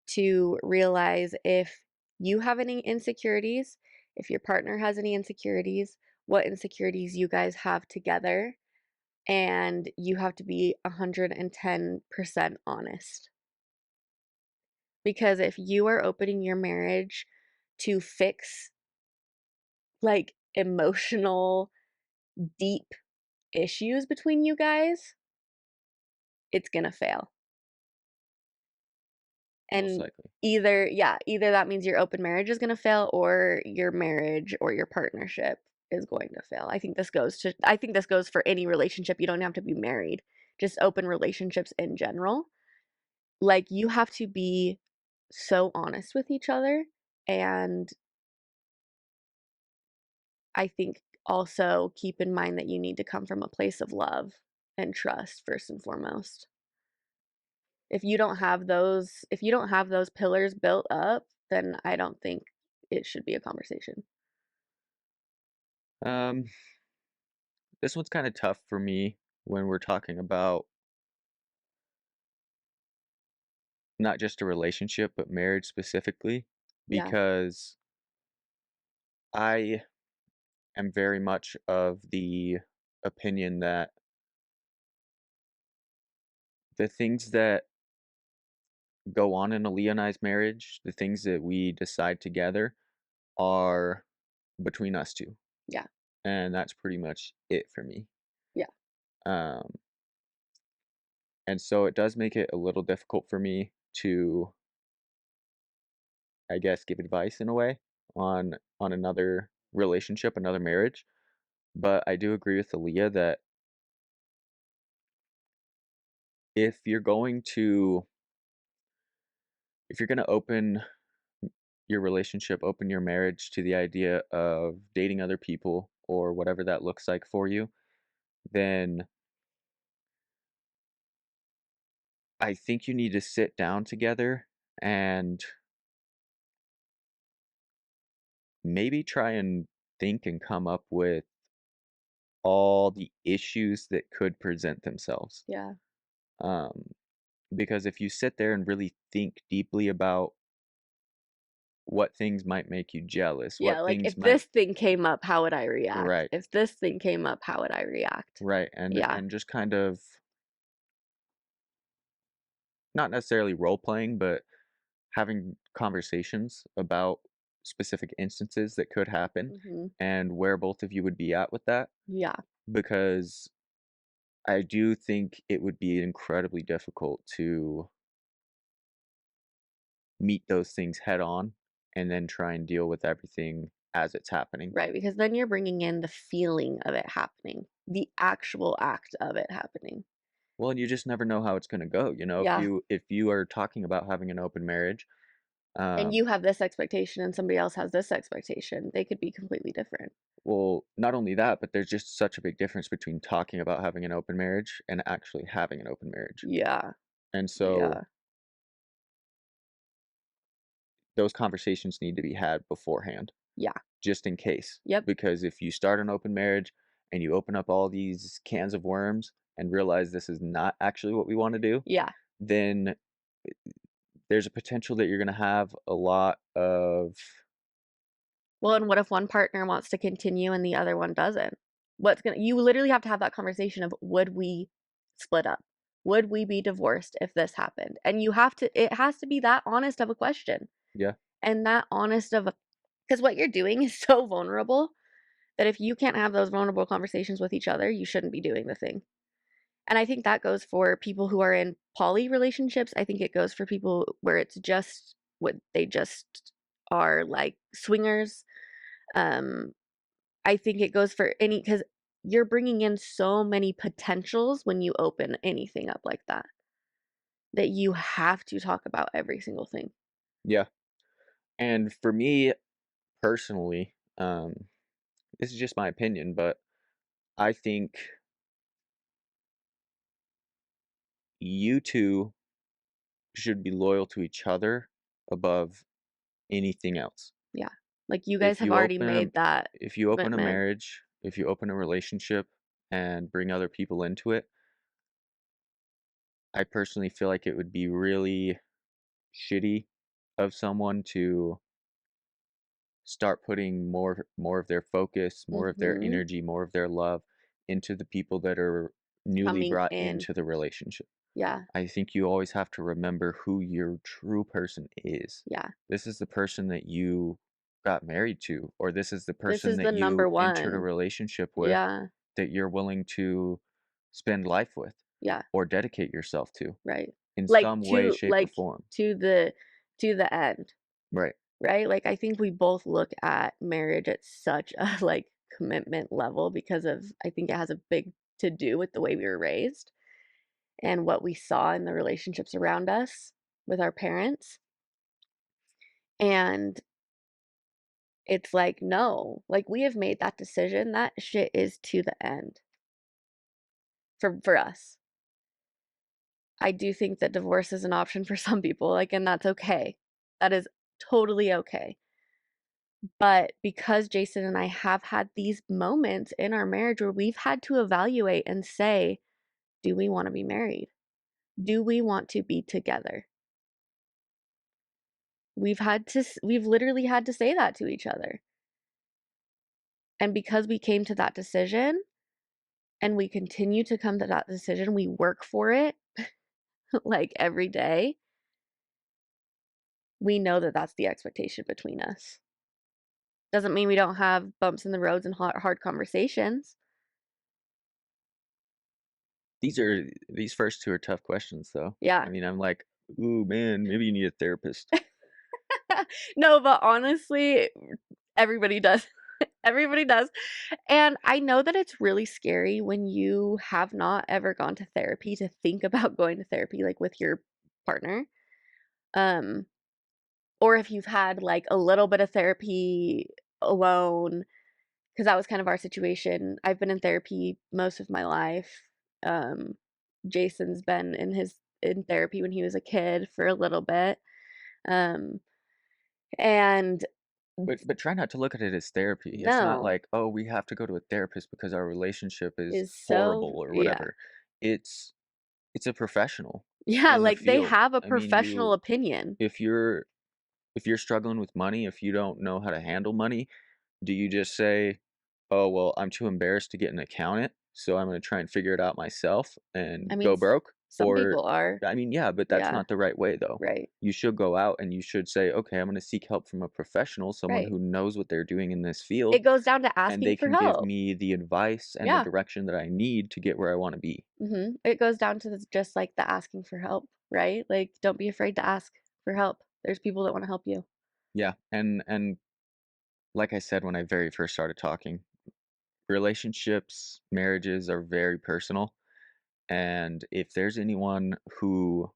[SPEAKER 2] to realize if you have any insecurities, if your partner has any insecurities, what insecurities you guys have together, and you have to be 110% honest. Because if you are opening your marriage to fix like emotional, deep issues between you guys, it's gonna fail.
[SPEAKER 1] Most
[SPEAKER 2] And
[SPEAKER 1] likely.
[SPEAKER 2] either that means your open marriage is gonna fail or your marriage or your partnership is going to fail. I think this goes for any relationship. You don't have to be married. Just open relationships in general. Like, you have to be so honest with each other, and I think also keep in mind that you need to come from a place of love and trust first and foremost. If you don't have those pillars built up, then I don't think it should be a conversation.
[SPEAKER 1] Um, this one's kind of tough for me when we're talking about not just a relationship, but marriage specifically,
[SPEAKER 2] Yeah,
[SPEAKER 1] because I am very much of the opinion that the things that go on in a Leonized marriage, the things that we decide together, are between us two,
[SPEAKER 2] Yeah.
[SPEAKER 1] and that's pretty much it for me.
[SPEAKER 2] Yeah.
[SPEAKER 1] Um, and so it does make it a little difficult for me to, I guess, give advice in a way on another relationship, another marriage. But I do agree with Aaliyah that if you're going to if you're going to open your relationship, open your marriage to the idea of dating other people or whatever that looks like for you, then I think you need to sit down together and maybe try and think and come up with all the issues that could present themselves.
[SPEAKER 2] Yeah.
[SPEAKER 1] Um, because if you sit there and really think deeply about what things might make you jealous,
[SPEAKER 2] Yeah,
[SPEAKER 1] what
[SPEAKER 2] like,
[SPEAKER 1] things
[SPEAKER 2] if
[SPEAKER 1] might
[SPEAKER 2] this thing came up, how would I react?
[SPEAKER 1] right,
[SPEAKER 2] If this thing came up, how would I react?
[SPEAKER 1] right,
[SPEAKER 2] Yeah.
[SPEAKER 1] and just kind of not necessarily role playing, but having conversations about specific instances that could happen
[SPEAKER 2] Mhm.
[SPEAKER 1] and where both of you would be at with that
[SPEAKER 2] Yeah.
[SPEAKER 1] because I do think it would be incredibly difficult to meet those things head on and then try and deal with everything as it's happening.
[SPEAKER 2] Right, because then you're bringing in the feeling of it happening, the actual act of it happening.
[SPEAKER 1] Well, and you just never know how it's going to go.
[SPEAKER 2] Yeah.
[SPEAKER 1] If you are talking about having an open marriage,
[SPEAKER 2] And
[SPEAKER 1] um,
[SPEAKER 2] you have this expectation and somebody else has this expectation. They could be completely different.
[SPEAKER 1] well, not only that, but there's just such a big difference between talking about having an open marriage and actually having an open marriage.
[SPEAKER 2] Yeah.
[SPEAKER 1] And so
[SPEAKER 2] Yeah.
[SPEAKER 1] those conversations need to be had beforehand,
[SPEAKER 2] Yeah.
[SPEAKER 1] just in case.
[SPEAKER 2] Yep.
[SPEAKER 1] Because if you start an open marriage and you open up all these cans of worms and realize this is not actually what we want to do,
[SPEAKER 2] Yeah.
[SPEAKER 1] then there's a potential that you're going to have a lot of,
[SPEAKER 2] Well, and what if one partner wants to continue and the other one doesn't? What's gonna you literally have to have that conversation of would we split up? Would we be divorced if this happened? And you have to it has to be that honest of a question
[SPEAKER 1] yeah,
[SPEAKER 2] and that honest of a because what you're doing is so vulnerable that if you can't have those vulnerable conversations with each other, you shouldn't be doing the thing. And I think that goes for people who are in poly relationships. I think it goes for people where it's just what they just are like swingers. Um, I think it goes for any because you're bringing in so many potentials when you open anything up like that, that you have to talk about every single thing.
[SPEAKER 1] yeah. And for me personally, this is just my opinion, but I think you two should be loyal to each other above anything else.
[SPEAKER 2] Yeah. Like you guys
[SPEAKER 1] If
[SPEAKER 2] have
[SPEAKER 1] you
[SPEAKER 2] already
[SPEAKER 1] open a
[SPEAKER 2] made that
[SPEAKER 1] if you open a
[SPEAKER 2] commitment.
[SPEAKER 1] marriage, if you open a relationship and bring other people into it, I personally feel like it would be really shitty of someone to start putting more of their focus, more of their
[SPEAKER 2] Mhm.
[SPEAKER 1] energy, more of their love into the people that are newly
[SPEAKER 2] Coming
[SPEAKER 1] brought
[SPEAKER 2] in.
[SPEAKER 1] into the relationship.
[SPEAKER 2] Yeah.
[SPEAKER 1] I think you always have to remember who your true person is.
[SPEAKER 2] Yeah.
[SPEAKER 1] This is the person that you got married to, or this is the
[SPEAKER 2] This
[SPEAKER 1] person
[SPEAKER 2] is the
[SPEAKER 1] that
[SPEAKER 2] number
[SPEAKER 1] you entered a
[SPEAKER 2] one.
[SPEAKER 1] relationship with
[SPEAKER 2] Yeah.
[SPEAKER 1] that you're willing to spend life with
[SPEAKER 2] Yeah.
[SPEAKER 1] or dedicate yourself to
[SPEAKER 2] Right.
[SPEAKER 1] in some way, shape, or
[SPEAKER 2] Like
[SPEAKER 1] form.
[SPEAKER 2] to the end,
[SPEAKER 1] Right.
[SPEAKER 2] right? Like I think we both look at marriage at such a like commitment level because of I think it has a big to do with the way we were raised and what we saw in the relationships around us with our parents. And it's like, no, like we have made that decision. That shit is to the end for us. I do think that divorce is an option for some people, like, and that's okay. That is totally okay. But because Jason and I have had these moments in our marriage where we've had to evaluate and say, do we want to be married? Do we want to be together? We've literally had to say that to each other. And because we came to that decision and we continue to come to that decision, we work for it like every day. We know that that's the expectation between us. Doesn't mean we don't have bumps in the roads and hard conversations.
[SPEAKER 1] These first 2 are tough questions, though. I
[SPEAKER 2] Yeah.
[SPEAKER 1] mean, I'm like, "Ooh, man, maybe you need a therapist."
[SPEAKER 2] No, but honestly, everybody does. Everybody does. And I know that it's really scary when you have not ever gone to therapy to think about going to therapy, like, with your partner. Um, or if you've had, like, a little bit of therapy alone, because that was kind of our situation. I've been in therapy most of my life. Um, Jason's been in therapy when he was a kid for a little bit. Um, and
[SPEAKER 1] But try not to look at it as therapy. It's not
[SPEAKER 2] no,
[SPEAKER 1] like, "Oh, we have to go to a therapist because our relationship is
[SPEAKER 2] is so
[SPEAKER 1] horrible," or
[SPEAKER 2] yeah.
[SPEAKER 1] whatever. It's it's a professional
[SPEAKER 2] Yeah,
[SPEAKER 1] in the
[SPEAKER 2] like, they
[SPEAKER 1] field.
[SPEAKER 2] have a
[SPEAKER 1] I mean,
[SPEAKER 2] professional opinion.
[SPEAKER 1] if you're if you're struggling with money, if you don't know how to handle money, do you just say, "Oh, well, I'm too embarrassed to get an accountant, so I'm gonna try and figure it out myself and
[SPEAKER 2] I mean,
[SPEAKER 1] go broke?"
[SPEAKER 2] some
[SPEAKER 1] Or
[SPEAKER 2] people are.
[SPEAKER 1] I mean, yeah, but that's
[SPEAKER 2] Yeah,
[SPEAKER 1] not the right way, though.
[SPEAKER 2] right,
[SPEAKER 1] You should go out and you should say, "Okay, I'm gonna seek help from a professional, someone
[SPEAKER 2] right.
[SPEAKER 1] who knows what they're doing in this field,
[SPEAKER 2] It goes down to
[SPEAKER 1] and
[SPEAKER 2] asking
[SPEAKER 1] they
[SPEAKER 2] for
[SPEAKER 1] can give
[SPEAKER 2] help.
[SPEAKER 1] me the advice and the
[SPEAKER 2] Yeah,
[SPEAKER 1] direction that I need to get where I wanna be."
[SPEAKER 2] it goes down to just, like, the asking for help, right? Like, don't be afraid to ask for help. There's people that wanna help you.
[SPEAKER 1] Yeah, and like I said when I very first started talking, relationships, marriages are very personal, and if there's anyone who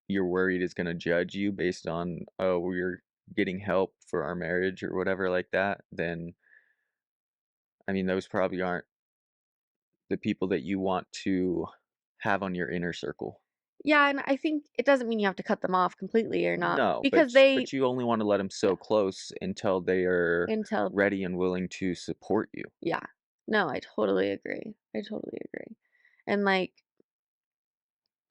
[SPEAKER 1] you're worried is gonna judge you based on, "Oh, we're getting help for our marriage," or whatever like that, then, I mean, those probably aren't the people that you want to have on your inner circle.
[SPEAKER 2] Yeah, and I think it doesn't mean you have to cut them off completely or not
[SPEAKER 1] No,
[SPEAKER 2] because they
[SPEAKER 1] but you only wanna let them
[SPEAKER 2] yeah,
[SPEAKER 1] so close until they are
[SPEAKER 2] until
[SPEAKER 1] ready and willing to support you.
[SPEAKER 2] yeah. No, I totally agree. I totally agree. And, like,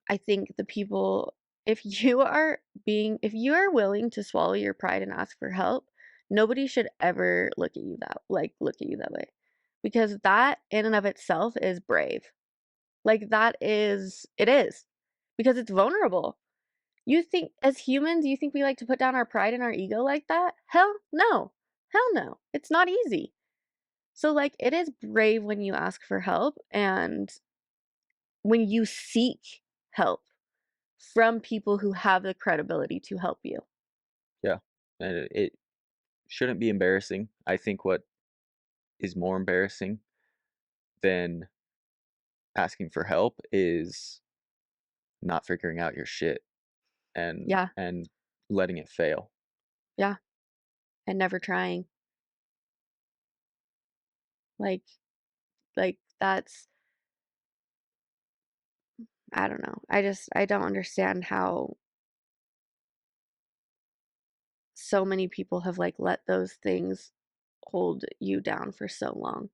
[SPEAKER 2] I think the people if you are willing to swallow your pride and ask for help, nobody should ever look at you that way. Because that in and of itself is brave. Like, it is. Because it's vulnerable. You think as humans, you think we like to put down our pride and our ego like that? Hell no. Hell no. It's not easy. So, like, it is brave when you ask for help and when you seek help from people who have the credibility to help you.
[SPEAKER 1] Yeah, and it shouldn't be embarrassing. I think what is more embarrassing than asking for help is not figuring out your shit
[SPEAKER 2] Yeah,
[SPEAKER 1] and letting it fail.
[SPEAKER 2] yeah, and never trying. Like that's I don't know. I don't understand how so many people have like let those things hold you down for so long.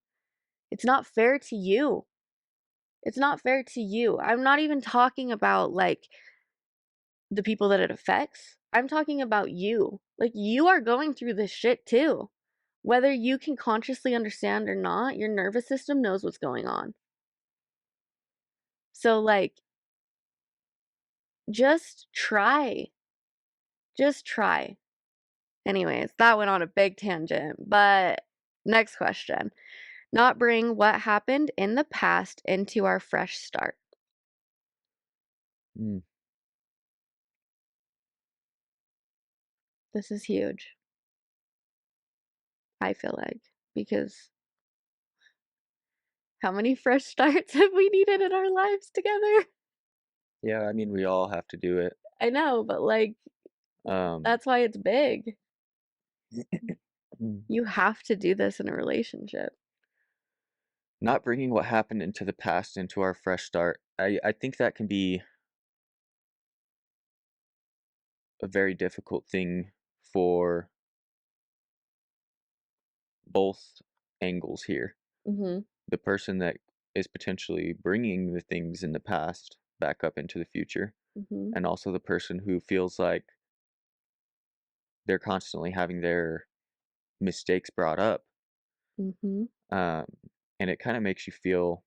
[SPEAKER 2] It's not fair to you. It's not fair to you. I'm not even talking about like the people that it affects. I'm talking about you. Like you are going through this shit too. Whether you can consciously understand or not, your nervous system knows what's going on. So like just try. Just try. Anyways, that went on a big tangent, but next question. Not bring what happened in the past into our fresh start.
[SPEAKER 1] Mm,
[SPEAKER 2] This is huge, I feel like, because how many fresh starts have we needed in our lives together?
[SPEAKER 1] yeah, I mean, we all have to do it.
[SPEAKER 2] I know, but like,
[SPEAKER 1] Um,
[SPEAKER 2] that's why it's big.
[SPEAKER 1] mm,
[SPEAKER 2] You have to do this in a relationship.
[SPEAKER 1] not bringing what happened into the past into our fresh start. I think that can be a very difficult thing for both angles here.
[SPEAKER 2] Mhm,
[SPEAKER 1] The person that is potentially bringing the things in the past back up into the future,
[SPEAKER 2] mhm,
[SPEAKER 1] and also the person who feels like they're constantly having their mistakes brought up.
[SPEAKER 2] mhm,
[SPEAKER 1] Um, and it kind of makes you feel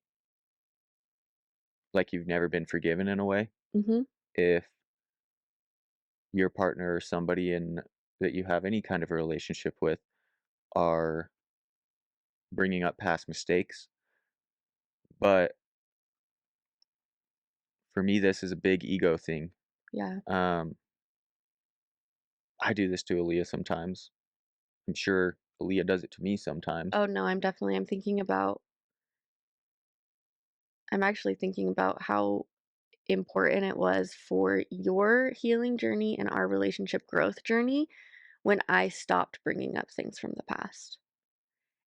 [SPEAKER 1] like you've never been forgiven in a way
[SPEAKER 2] mhm,
[SPEAKER 1] if your partner or somebody in that you have any kind of a relationship with are bringing up past mistakes. But for me, this is a big ego thing.
[SPEAKER 2] Yeah.
[SPEAKER 1] Um, I do this to Alyiah sometimes. I'm sure Alyiah does it to me sometimes.
[SPEAKER 2] Oh, no, I'm actually thinking about how important it was for your healing journey and our relationship growth journey when I stopped bringing up things from the past.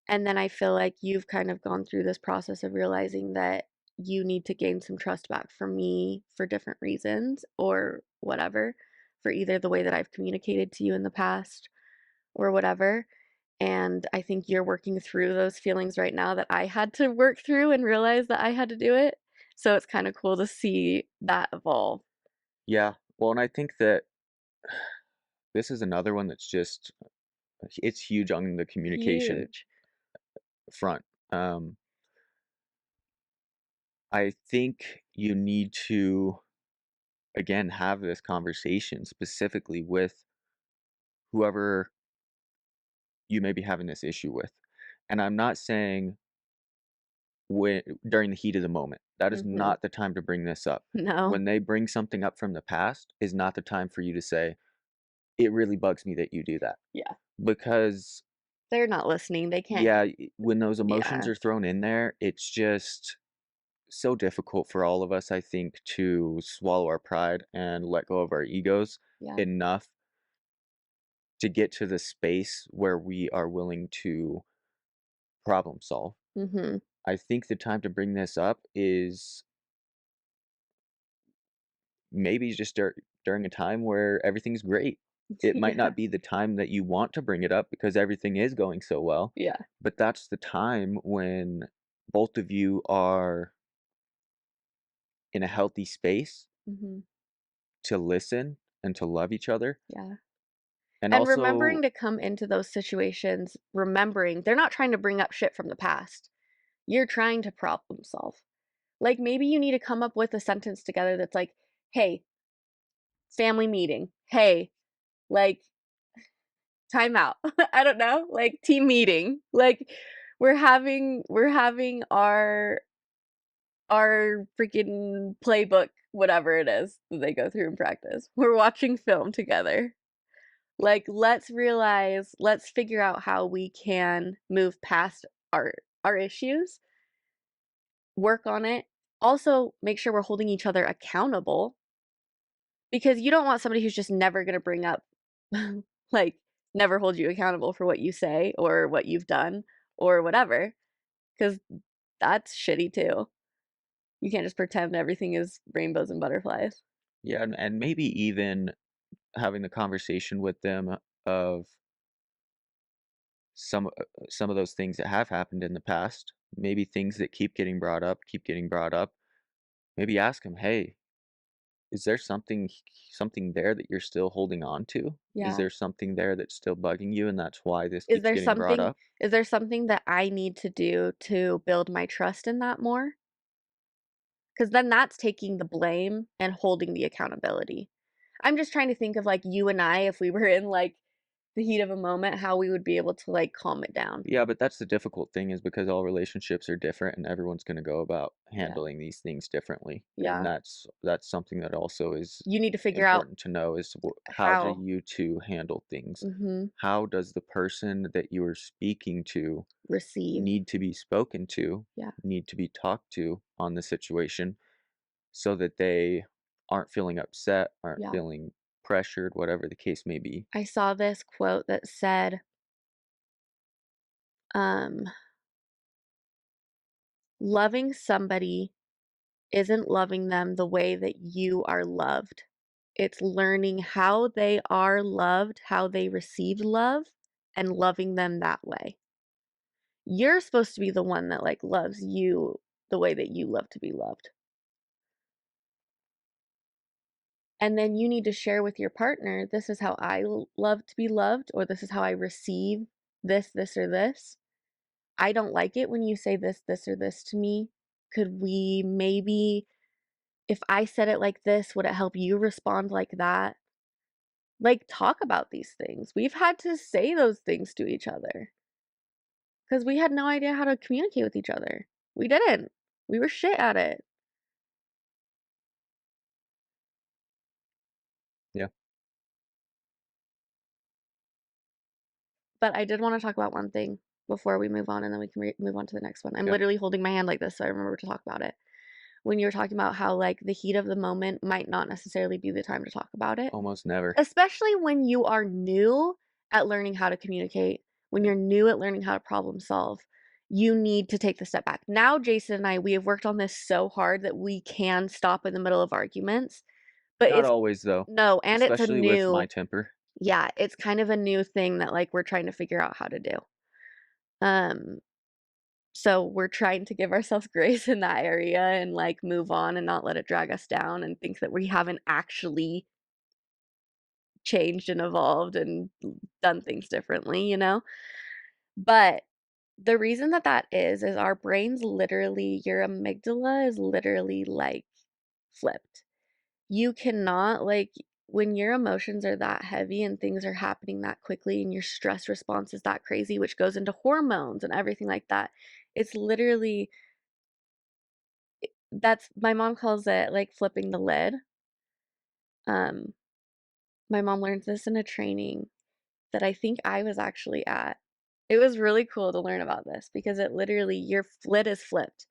[SPEAKER 2] And then I feel like you've kind of gone through this process of realizing that you need to gain some trust back from me for different reasons or whatever, for either the way that I've communicated to you in the past or whatever. And I think you're working through those feelings right now that I had to work through and realize that I had to do it. So it's kind of cool to see that evolve.
[SPEAKER 1] Yeah. Well, and I think that this is another one that's just it's huge on the communication
[SPEAKER 2] Huge.
[SPEAKER 1] front. Um, I think you need to again have this conversation specifically with whoever you may be having this issue with. And I'm not saying when during the heat of the moment. That is
[SPEAKER 2] Mhm.
[SPEAKER 1] not the time to bring this up.
[SPEAKER 2] No.
[SPEAKER 1] When they bring something up from the past is not the time for you to say, "It really bugs me that you do that."
[SPEAKER 2] Yeah.
[SPEAKER 1] Because
[SPEAKER 2] They're not listening. They can't.
[SPEAKER 1] yeah, when those emotions
[SPEAKER 2] Yeah.
[SPEAKER 1] are thrown in there, it's just so difficult for all of us, I think, to swallow our pride and let go of our egos
[SPEAKER 2] Yeah.
[SPEAKER 1] enough to get to the space where we are willing to problem solve.
[SPEAKER 2] Mhm.
[SPEAKER 1] I think the time to bring this up is maybe just during a time where everything's great. It might
[SPEAKER 2] Yeah.
[SPEAKER 1] not be the time that you want to bring it up because everything is going so well,
[SPEAKER 2] Yeah.
[SPEAKER 1] but that's the time when both of you are in a healthy space
[SPEAKER 2] Mhm.
[SPEAKER 1] to listen and to love each other.
[SPEAKER 2] Yeah.
[SPEAKER 1] And
[SPEAKER 2] And remembering
[SPEAKER 1] also,
[SPEAKER 2] to come into those situations, remembering they're not trying to bring up shit from the past. You're trying to problem solve. Like, maybe you need to come up with a sentence together that's like, "Hey, family meeting. Hey, like, time out." I don't know, like, team meeting. Like, we're having our freaking playbook, whatever it is that they go through in practice. We're watching film together. Like, let's figure out how we can move past our issues, work on it. Also, make sure we're holding each other accountable because you don't want somebody who's just never gonna bring up like, never hold you accountable for what you say or what you've done or whatever, because that's shitty too. You can't just pretend everything is rainbows and butterflies.
[SPEAKER 1] yeah, and maybe even having the conversation with them of some of those things that have happened in the past, maybe things that keep getting brought up. Maybe ask them, "Hey, is there something there that you're still holding on to? Is
[SPEAKER 2] Yeah.
[SPEAKER 1] there something there that's still bugging you and that's why this
[SPEAKER 2] Is
[SPEAKER 1] keeps
[SPEAKER 2] there
[SPEAKER 1] getting brought
[SPEAKER 2] something
[SPEAKER 1] up?"
[SPEAKER 2] is there something that I need to do to build my trust in that more? Because then that's taking the blame and holding the accountability. I'm just trying to think of, like, you and I, if we were in, like, the heat of a moment, how we would be able to, like, calm it down.
[SPEAKER 1] Yeah, but that's the difficult thing is because all relationships are different and everyone's gonna go about
[SPEAKER 2] Yeah,
[SPEAKER 1] handling these things differently, and
[SPEAKER 2] yeah.
[SPEAKER 1] that's something that also is
[SPEAKER 2] You need to figure out
[SPEAKER 1] important to know is how do
[SPEAKER 2] how.
[SPEAKER 1] you 2 handle things?
[SPEAKER 2] Mhm.
[SPEAKER 1] How does the person that you are speaking to
[SPEAKER 2] Receive.
[SPEAKER 1] need to be spoken to,
[SPEAKER 2] Yeah,
[SPEAKER 1] need to be talked to on the situation so that they aren't feeling upset, aren't
[SPEAKER 2] yeah.
[SPEAKER 1] feeling pressured, whatever the case may be.
[SPEAKER 2] I saw this quote that said, um, "Loving somebody isn't loving them the way that you are loved. It's learning how they are loved, how they receive love, and loving them that way." You're supposed to be the one that, like, loves you the way that you love to be loved. And then you need to share with your partner, "This is how I love to be loved," or "This is how I receive this, or this. I don't like it when you say this, or this to me. Could we maybe, if I said it like this, would it help you respond like that?" Like, talk about these things. We've had to say those things to each other. because we had no idea how to communicate with each other. We didn't. We were shit at it.
[SPEAKER 1] Yeah.
[SPEAKER 2] But I did wanna talk about one thing before we move on, and then we can move on to the next one. I'm
[SPEAKER 1] Yeah.
[SPEAKER 2] literally holding my hand like this, so I remember to talk about it. When you were talking about how, like, the heat of the moment might not necessarily be the time to talk about it,
[SPEAKER 1] Almost never.
[SPEAKER 2] especially when you are new at learning how to communicate, when you're new at learning how to problem solve, you need to take the step back. Now, Jason and I, we have worked on this so hard that we can stop in the middle of arguments, but
[SPEAKER 1] Not
[SPEAKER 2] it's
[SPEAKER 1] always, though,
[SPEAKER 2] no, and it's a
[SPEAKER 1] especially with my
[SPEAKER 2] new
[SPEAKER 1] temper.
[SPEAKER 2] yeah, it's kind of a new thing that, like, we're trying to figure out how to do. Um, so we're trying to give ourselves grace in that area and, like, move on and not let it drag us down and think that we haven't actually changed and evolved and done things differently, you know? But the reason that that is our brains literally your amygdala is literally, like, flipped. You cannot, like when your emotions are that heavy and things are happening that quickly and your stress response is that crazy, which goes into hormones and everything like that, it's literally that's my mom calls it, like, flipping the lid. Um, my mom learned this in a training that I think I was actually at. It was really cool to learn about this because it literally your lid is flipped.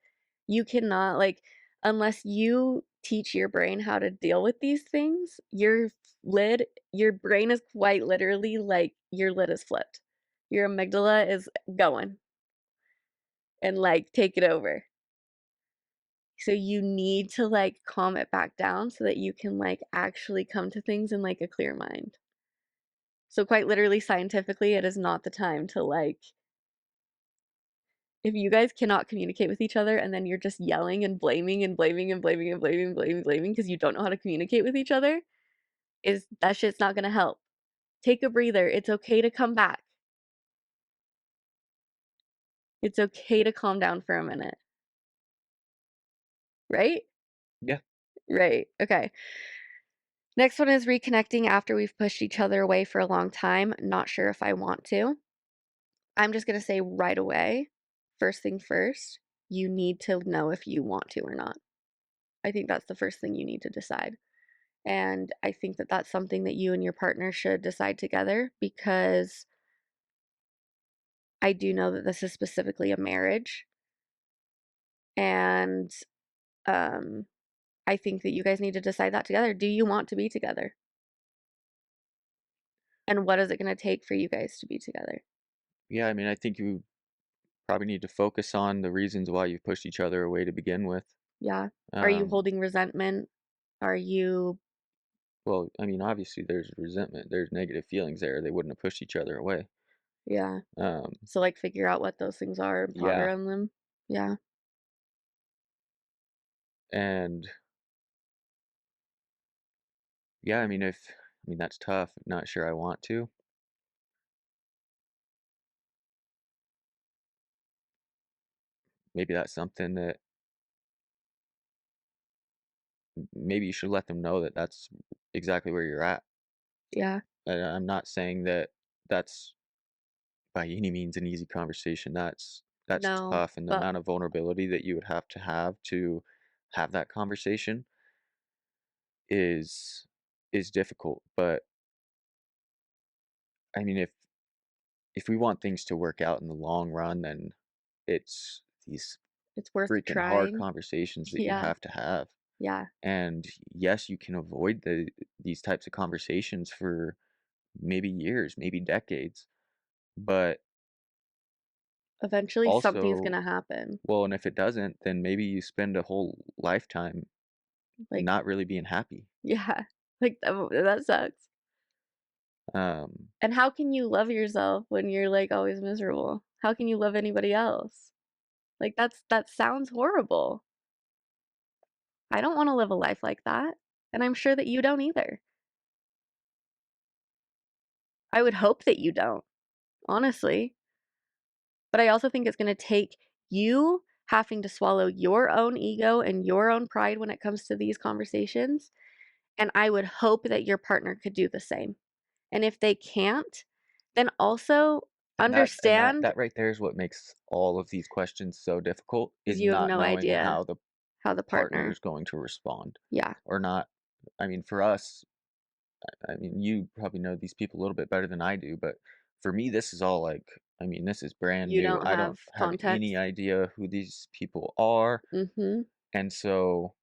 [SPEAKER 2] You cannot like unless you teach your brain how to deal with these things, your brain is quite literally like your lid is flipped. Your amygdala is going and like take it over. So you need to like calm it back down so that you can like actually come to things in like a clear mind. So quite literally scientifically it is not the time to like if you guys cannot communicate with each other and then you're just yelling and blaming and blaming and blaming and blaming and blaming and blaming because you don't know how to communicate with each other, is that shit's not gonna help. Take a breather. It's okay to come back. It's okay to calm down for a minute. Right?
[SPEAKER 1] Yeah.
[SPEAKER 2] Right. Okay. Next one is reconnecting after we've pushed each other away for a long time. Not sure if I want to. I'm just gonna say right away, first thing first, you need to know if you want to or not. I think that's the first thing you need to decide. And I think that that's something that you and your partner should decide together because I do know that this is specifically a marriage. And um, I think that you guys need to decide that together. Do you want to be together? And what is it going to take for you guys to be together?
[SPEAKER 1] Yeah, I mean, I think you probably need to focus on the reasons why you pushed each other away to begin with.
[SPEAKER 2] Yeah. Are you
[SPEAKER 1] Um,
[SPEAKER 2] holding resentment? Are you,
[SPEAKER 1] well, I mean, obviously there's resentment, there's negative feelings there. They wouldn't have pushed each other away.
[SPEAKER 2] yeah.
[SPEAKER 1] Um,
[SPEAKER 2] So, like, figure out what those things are and ponder
[SPEAKER 1] yeah,
[SPEAKER 2] on them. Yeah.
[SPEAKER 1] and yeah, I mean, I mean, that's tough. Not sure I want to. Maybe that's something that maybe you should let them know that that's exactly where you're at.
[SPEAKER 2] Yeah.
[SPEAKER 1] And I'm not saying that that's by any means an easy conversation. That's
[SPEAKER 2] No.
[SPEAKER 1] tough, and the
[SPEAKER 2] But
[SPEAKER 1] amount of vulnerability that you would have to have that conversation is is difficult. But I mean, if we want things to work out in the long run, then it's these
[SPEAKER 2] it's worth
[SPEAKER 1] freaking hard
[SPEAKER 2] trying.
[SPEAKER 1] conversations that you
[SPEAKER 2] Yeah.
[SPEAKER 1] have to have.
[SPEAKER 2] Yeah.
[SPEAKER 1] And yes, you can avoid these types of conversations for maybe years, maybe decades, but
[SPEAKER 2] Eventually, something's going
[SPEAKER 1] also,
[SPEAKER 2] to happen.
[SPEAKER 1] well, and if it doesn't, then maybe you spend a whole lifetime
[SPEAKER 2] Like,
[SPEAKER 1] not really being happy.
[SPEAKER 2] yeah. Like, that sucks.
[SPEAKER 1] Um,
[SPEAKER 2] And how can you love yourself when you're, like, always miserable? How can you love anybody else? Like, that sounds horrible. I don't wanna live a life like that, and I'm sure that you don't either. I would hope that you don't, honestly. But I also think it's gonna take you having to swallow your own ego and your own pride when it comes to these conversations, and I would hope that your partner could do the same. And if they can't, then also
[SPEAKER 1] And that
[SPEAKER 2] Understand
[SPEAKER 1] that right there is what makes all of these questions so difficult,
[SPEAKER 2] because
[SPEAKER 1] is
[SPEAKER 2] you have
[SPEAKER 1] not
[SPEAKER 2] no
[SPEAKER 1] knowing
[SPEAKER 2] idea
[SPEAKER 1] how the
[SPEAKER 2] how the
[SPEAKER 1] partner
[SPEAKER 2] partner.
[SPEAKER 1] is going to respond
[SPEAKER 2] Yeah,
[SPEAKER 1] or not. I mean, for us, I mean, you probably know these people a little bit better than I do, but for me, this is all like, I mean, this is brand
[SPEAKER 2] you
[SPEAKER 1] new.
[SPEAKER 2] don't
[SPEAKER 1] I
[SPEAKER 2] have
[SPEAKER 1] don't have any
[SPEAKER 2] context.
[SPEAKER 1] idea who these people are.
[SPEAKER 2] Mhm.
[SPEAKER 1] And so,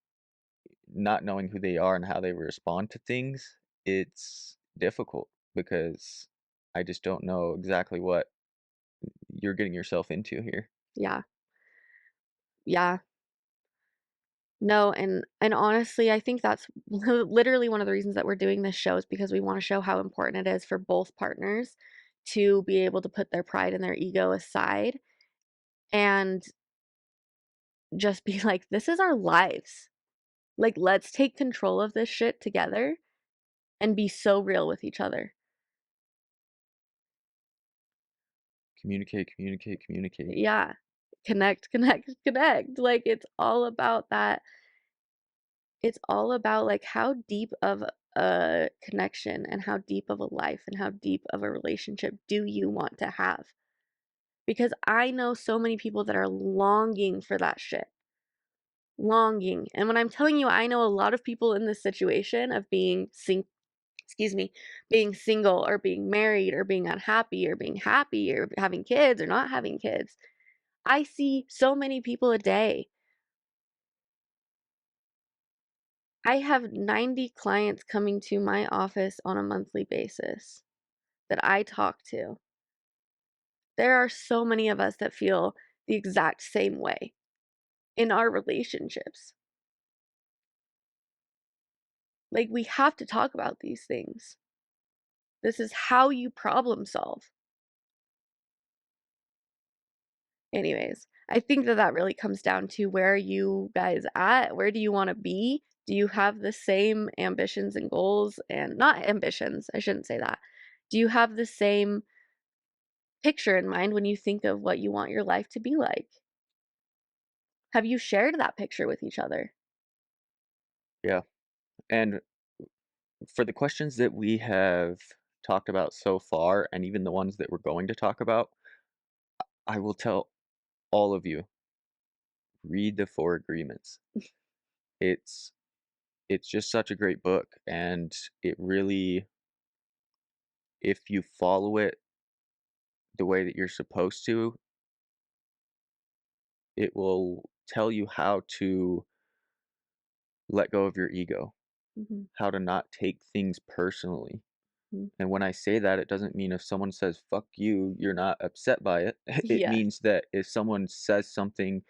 [SPEAKER 1] not knowing who they are and how they respond to things, it's difficult because I just don't know exactly what you're getting yourself into here.
[SPEAKER 2] Yeah. Yeah. No, and honestly, I think that's literally one of the reasons that we're doing this show is because we wanna show how important it is for both partners to be able to put their pride and their ego aside and just be like, "This is our lives. Like, let's take control of this shit together and be so real with each other."
[SPEAKER 1] Communicate, communicate, communicate.
[SPEAKER 2] Yeah. Connect, connect, connect. Like, it's all about, like, how deep of a connection and how deep of a life and how deep of a relationship do you want to have? Because I know so many people that are longing for that shit. Longing. And when I'm telling you, I know a lot of people in this situation of being excuse me, being single or being married or being unhappy or being happy or having kids or not having kids. I see so many people a day. I have 90 clients coming to my office on a monthly basis that I talk to. There are so many of us that feel the exact same way in our relationships. Like, we have to talk about these things. This is how you problem solve. Anyways, I think that that really comes down to where are you guys at? Where do you want to be? Do you have the same ambitions and goals and not ambitions, I shouldn't say that. Do you have the same picture in mind when you think of what you want your life to be like? Have you shared that picture with each other?
[SPEAKER 1] Yeah. And for the questions that we have talked about so far, and even the ones that we're going to talk about, I will tell all of you, read the Four Agreements. It's it's just such a great book, and it really, if you follow it the way that you're supposed to, it will tell you how to let go of your ego,
[SPEAKER 2] Mhm,
[SPEAKER 1] how to not take things personally.
[SPEAKER 2] mhm.
[SPEAKER 1] And when I say that, it doesn't mean if someone says "fuck you," you're not upset by it. It
[SPEAKER 2] Yeah,
[SPEAKER 1] means that if someone says something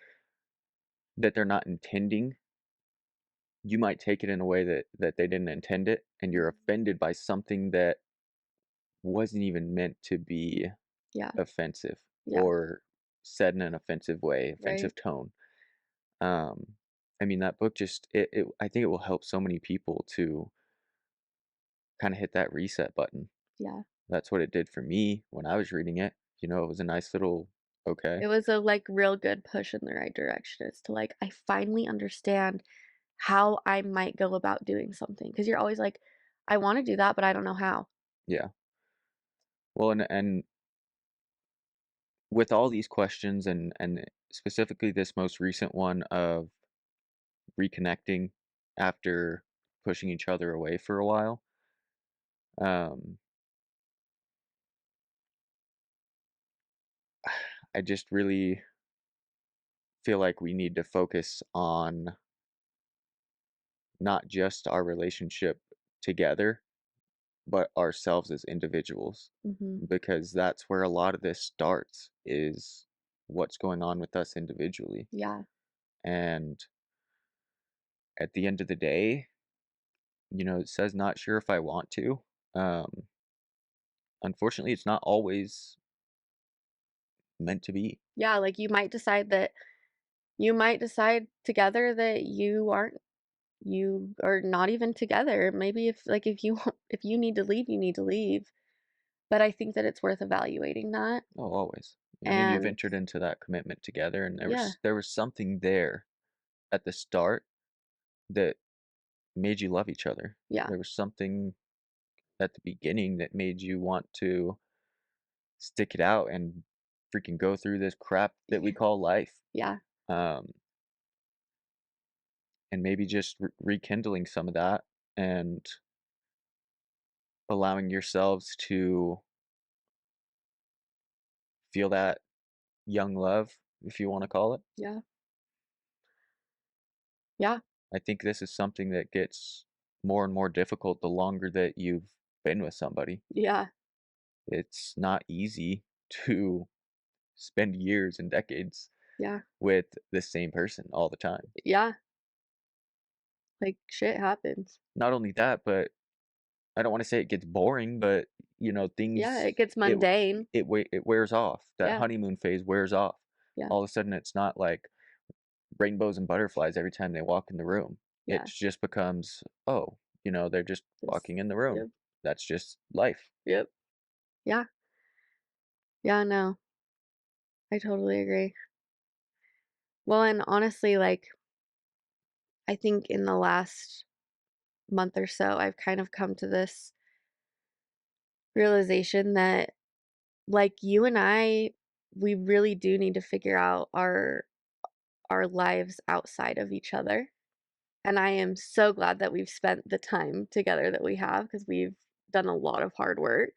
[SPEAKER 1] that they're not intending, you might take it in a way that they didn't intend it, and you're offended by something that wasn't even meant to be
[SPEAKER 2] yeah,
[SPEAKER 1] offensive
[SPEAKER 2] yeah,
[SPEAKER 1] or said in an offensive way,
[SPEAKER 2] right?
[SPEAKER 1] offensive tone. Um, I mean, that book just I think it will help so many people to kind of hit that reset button.
[SPEAKER 2] Yeah.
[SPEAKER 1] That's what it did for me when I was reading it. It was a nice little okay.
[SPEAKER 2] It was a, like, real good push in the right direction. It's to, like, I finally understand how I might go about doing something. Because 'cause you're always like, "I wanna do that, but I don't know how."
[SPEAKER 1] Yeah. Well, and with all these questions and specifically this most recent one of reconnecting after pushing each other away for a while, um, I just really feel like we need to focus on not just our relationship together, but ourselves as individuals,
[SPEAKER 2] Mhm.
[SPEAKER 1] because that's where a lot of this starts, is what's going on with us individually.
[SPEAKER 2] Yeah.
[SPEAKER 1] And at the end of the day, it says not sure if I want to. Um, Unfortunately, it's not always meant to be.
[SPEAKER 2] Yeah, like, you might decide together that you are not even together. Maybe if you if you need to leave, you need to leave. But I think that it's worth evaluating that.
[SPEAKER 1] Oh, always. I mean, you've
[SPEAKER 2] And
[SPEAKER 1] entered into that commitment together, and there
[SPEAKER 2] yeah,
[SPEAKER 1] was there was something there at the start that made you love each other.
[SPEAKER 2] yeah,
[SPEAKER 1] There was something at the beginning that made you want to stick it out and freaking go through this crap that we call life.
[SPEAKER 2] Yeah,
[SPEAKER 1] Um, and maybe just rekindling some of that and allowing yourselves to feel that young love, if you want to call it.
[SPEAKER 2] yeah, yeah,
[SPEAKER 1] I think this is something that gets more and more difficult the longer that you've been with somebody.
[SPEAKER 2] yeah,
[SPEAKER 1] It's not easy to spend years and decades
[SPEAKER 2] yeah,
[SPEAKER 1] with the same person all the time.
[SPEAKER 2] yeah, like, shit happens.
[SPEAKER 1] Not only that, but I don't wanna say it gets boring, but,
[SPEAKER 2] Yeah,
[SPEAKER 1] things
[SPEAKER 2] it gets mundane.
[SPEAKER 1] it wears off. That
[SPEAKER 2] Yeah,
[SPEAKER 1] honeymoon phase wears off.
[SPEAKER 2] yeah,
[SPEAKER 1] All of a sudden, it's not like rainbows and butterflies every time they walk in the room. It
[SPEAKER 2] yeah,
[SPEAKER 1] just becomes, "Oh, they're just
[SPEAKER 2] just
[SPEAKER 1] walking in the room.
[SPEAKER 2] yep,
[SPEAKER 1] That's just life."
[SPEAKER 2] yep, yeah, yeah, no, I totally agree. Well, and honestly, like, I think in the last month or so, I've kind of come to this realization that, like, you and I, we really do need to figure out our lives outside of each other. And I am so glad that we've spent the time together that we have because we've done a lot of hard work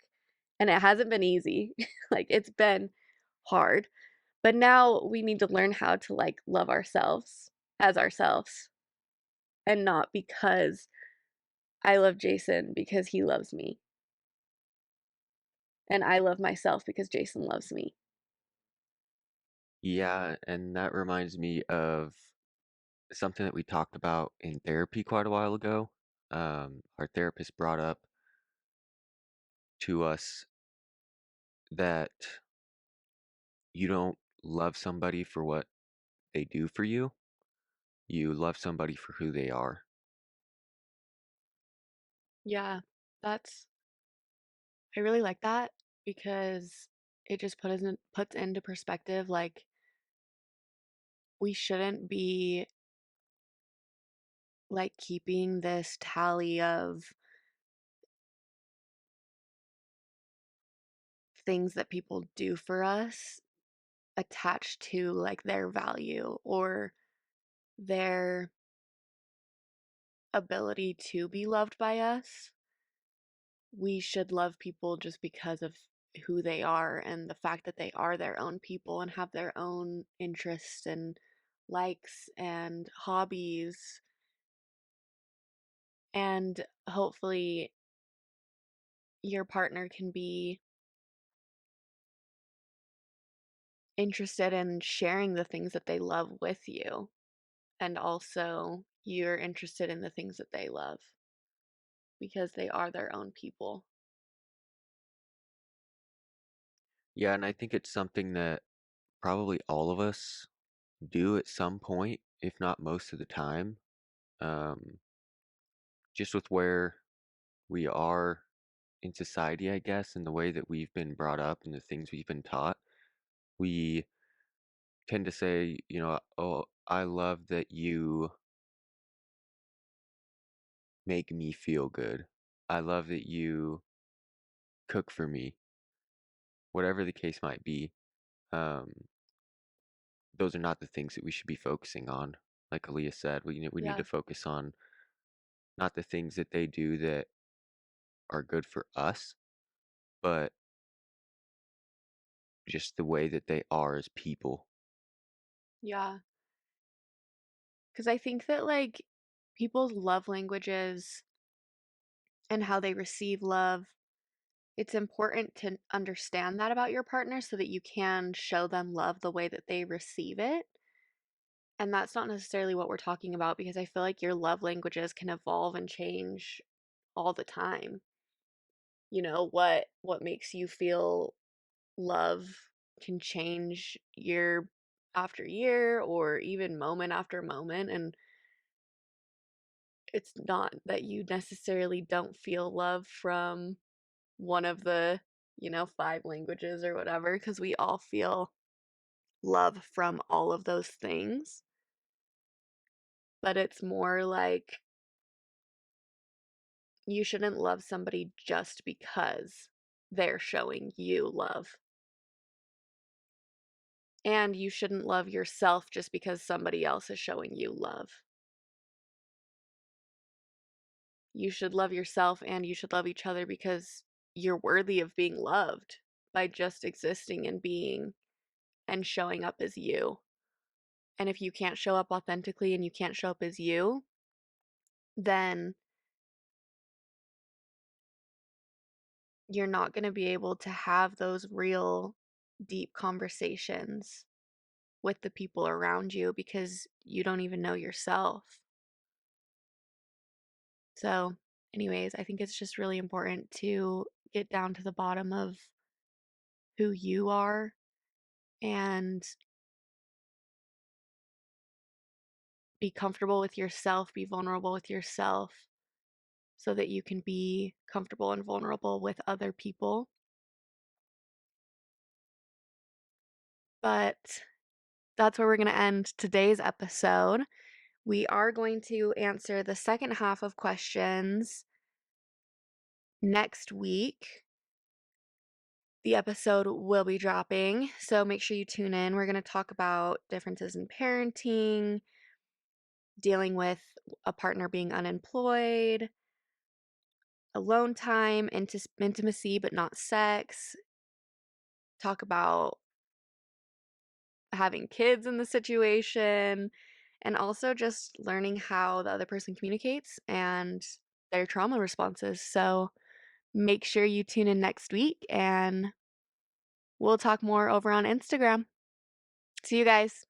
[SPEAKER 2] and it hasn't been easy. Like it's been hard. But now we need to learn how to like love ourselves as ourselves and not because I love Jason because he loves me and I love myself because Jason loves me.
[SPEAKER 1] Yeah, and that reminds me of something that we talked about in therapy quite a while ago. Our therapist brought up to us that you don't love somebody for what they do for you. You love somebody for who they are.
[SPEAKER 2] Yeah, that's I really like that because it just puts into perspective like we shouldn't be like keeping this tally of things that people do for us attached to like their value or their ability to be loved by us. We should love people just because of who they are and the fact that they are their own people and have their own interests and likes and hobbies. And hopefully, your partner can be interested in sharing the things that they love with you. And also, you're interested in the things that they love because they are their own people.
[SPEAKER 1] Yeah, and I think it's something that probably all of us do at some point, if not most of the time. Um, just with where we are in society, I guess, and the way that we've been brought up and the things we've been taught, we tend to say, "Oh, I love that you make me feel good. I love that you cook for me," whatever the case might be. Um, those are not the things that we should be focusing on. Like Alyiah said, we need to
[SPEAKER 2] Yeah.
[SPEAKER 1] focus on not the things that they do that are good for us, but just the way that they are as people.
[SPEAKER 2] Yeah. Because I think that like people's love languages and how they receive love, it's important to understand that about your partner so that you can show them love the way that they receive it. And that's not necessarily what we're talking about because I feel like your love languages can evolve and change all the time. What makes you feel love can change year after year or even moment after moment and it's not that you necessarily don't feel love from one of the, five languages or whatever because we all feel love from all of those things, but it's more like you shouldn't love somebody just because they're showing you love. And you shouldn't love yourself just because somebody else is showing you love. You should love yourself and you should love each other because you're worthy of being loved by just existing and being and showing up as you. And if you can't show up authentically and you can't show up as you, then you're not going to be able to have those real deep conversations with the people around you because you don't even know yourself. So, anyways, I think it's just really important to get down to the bottom of who you are and be comfortable with yourself, be vulnerable with yourself so that you can be comfortable and vulnerable with other people. But that's where we're going to end today's episode. We are going to answer the second half of questions next week. The episode will be dropping, so make sure you tune in. We're going to talk about differences in parenting, dealing with a partner being unemployed, alone time, intimacy but not sex, talk about having kids in the situation, and also just learning how the other person communicates and their trauma responses. So make sure you tune in next week and we'll talk more over on Instagram. See you guys.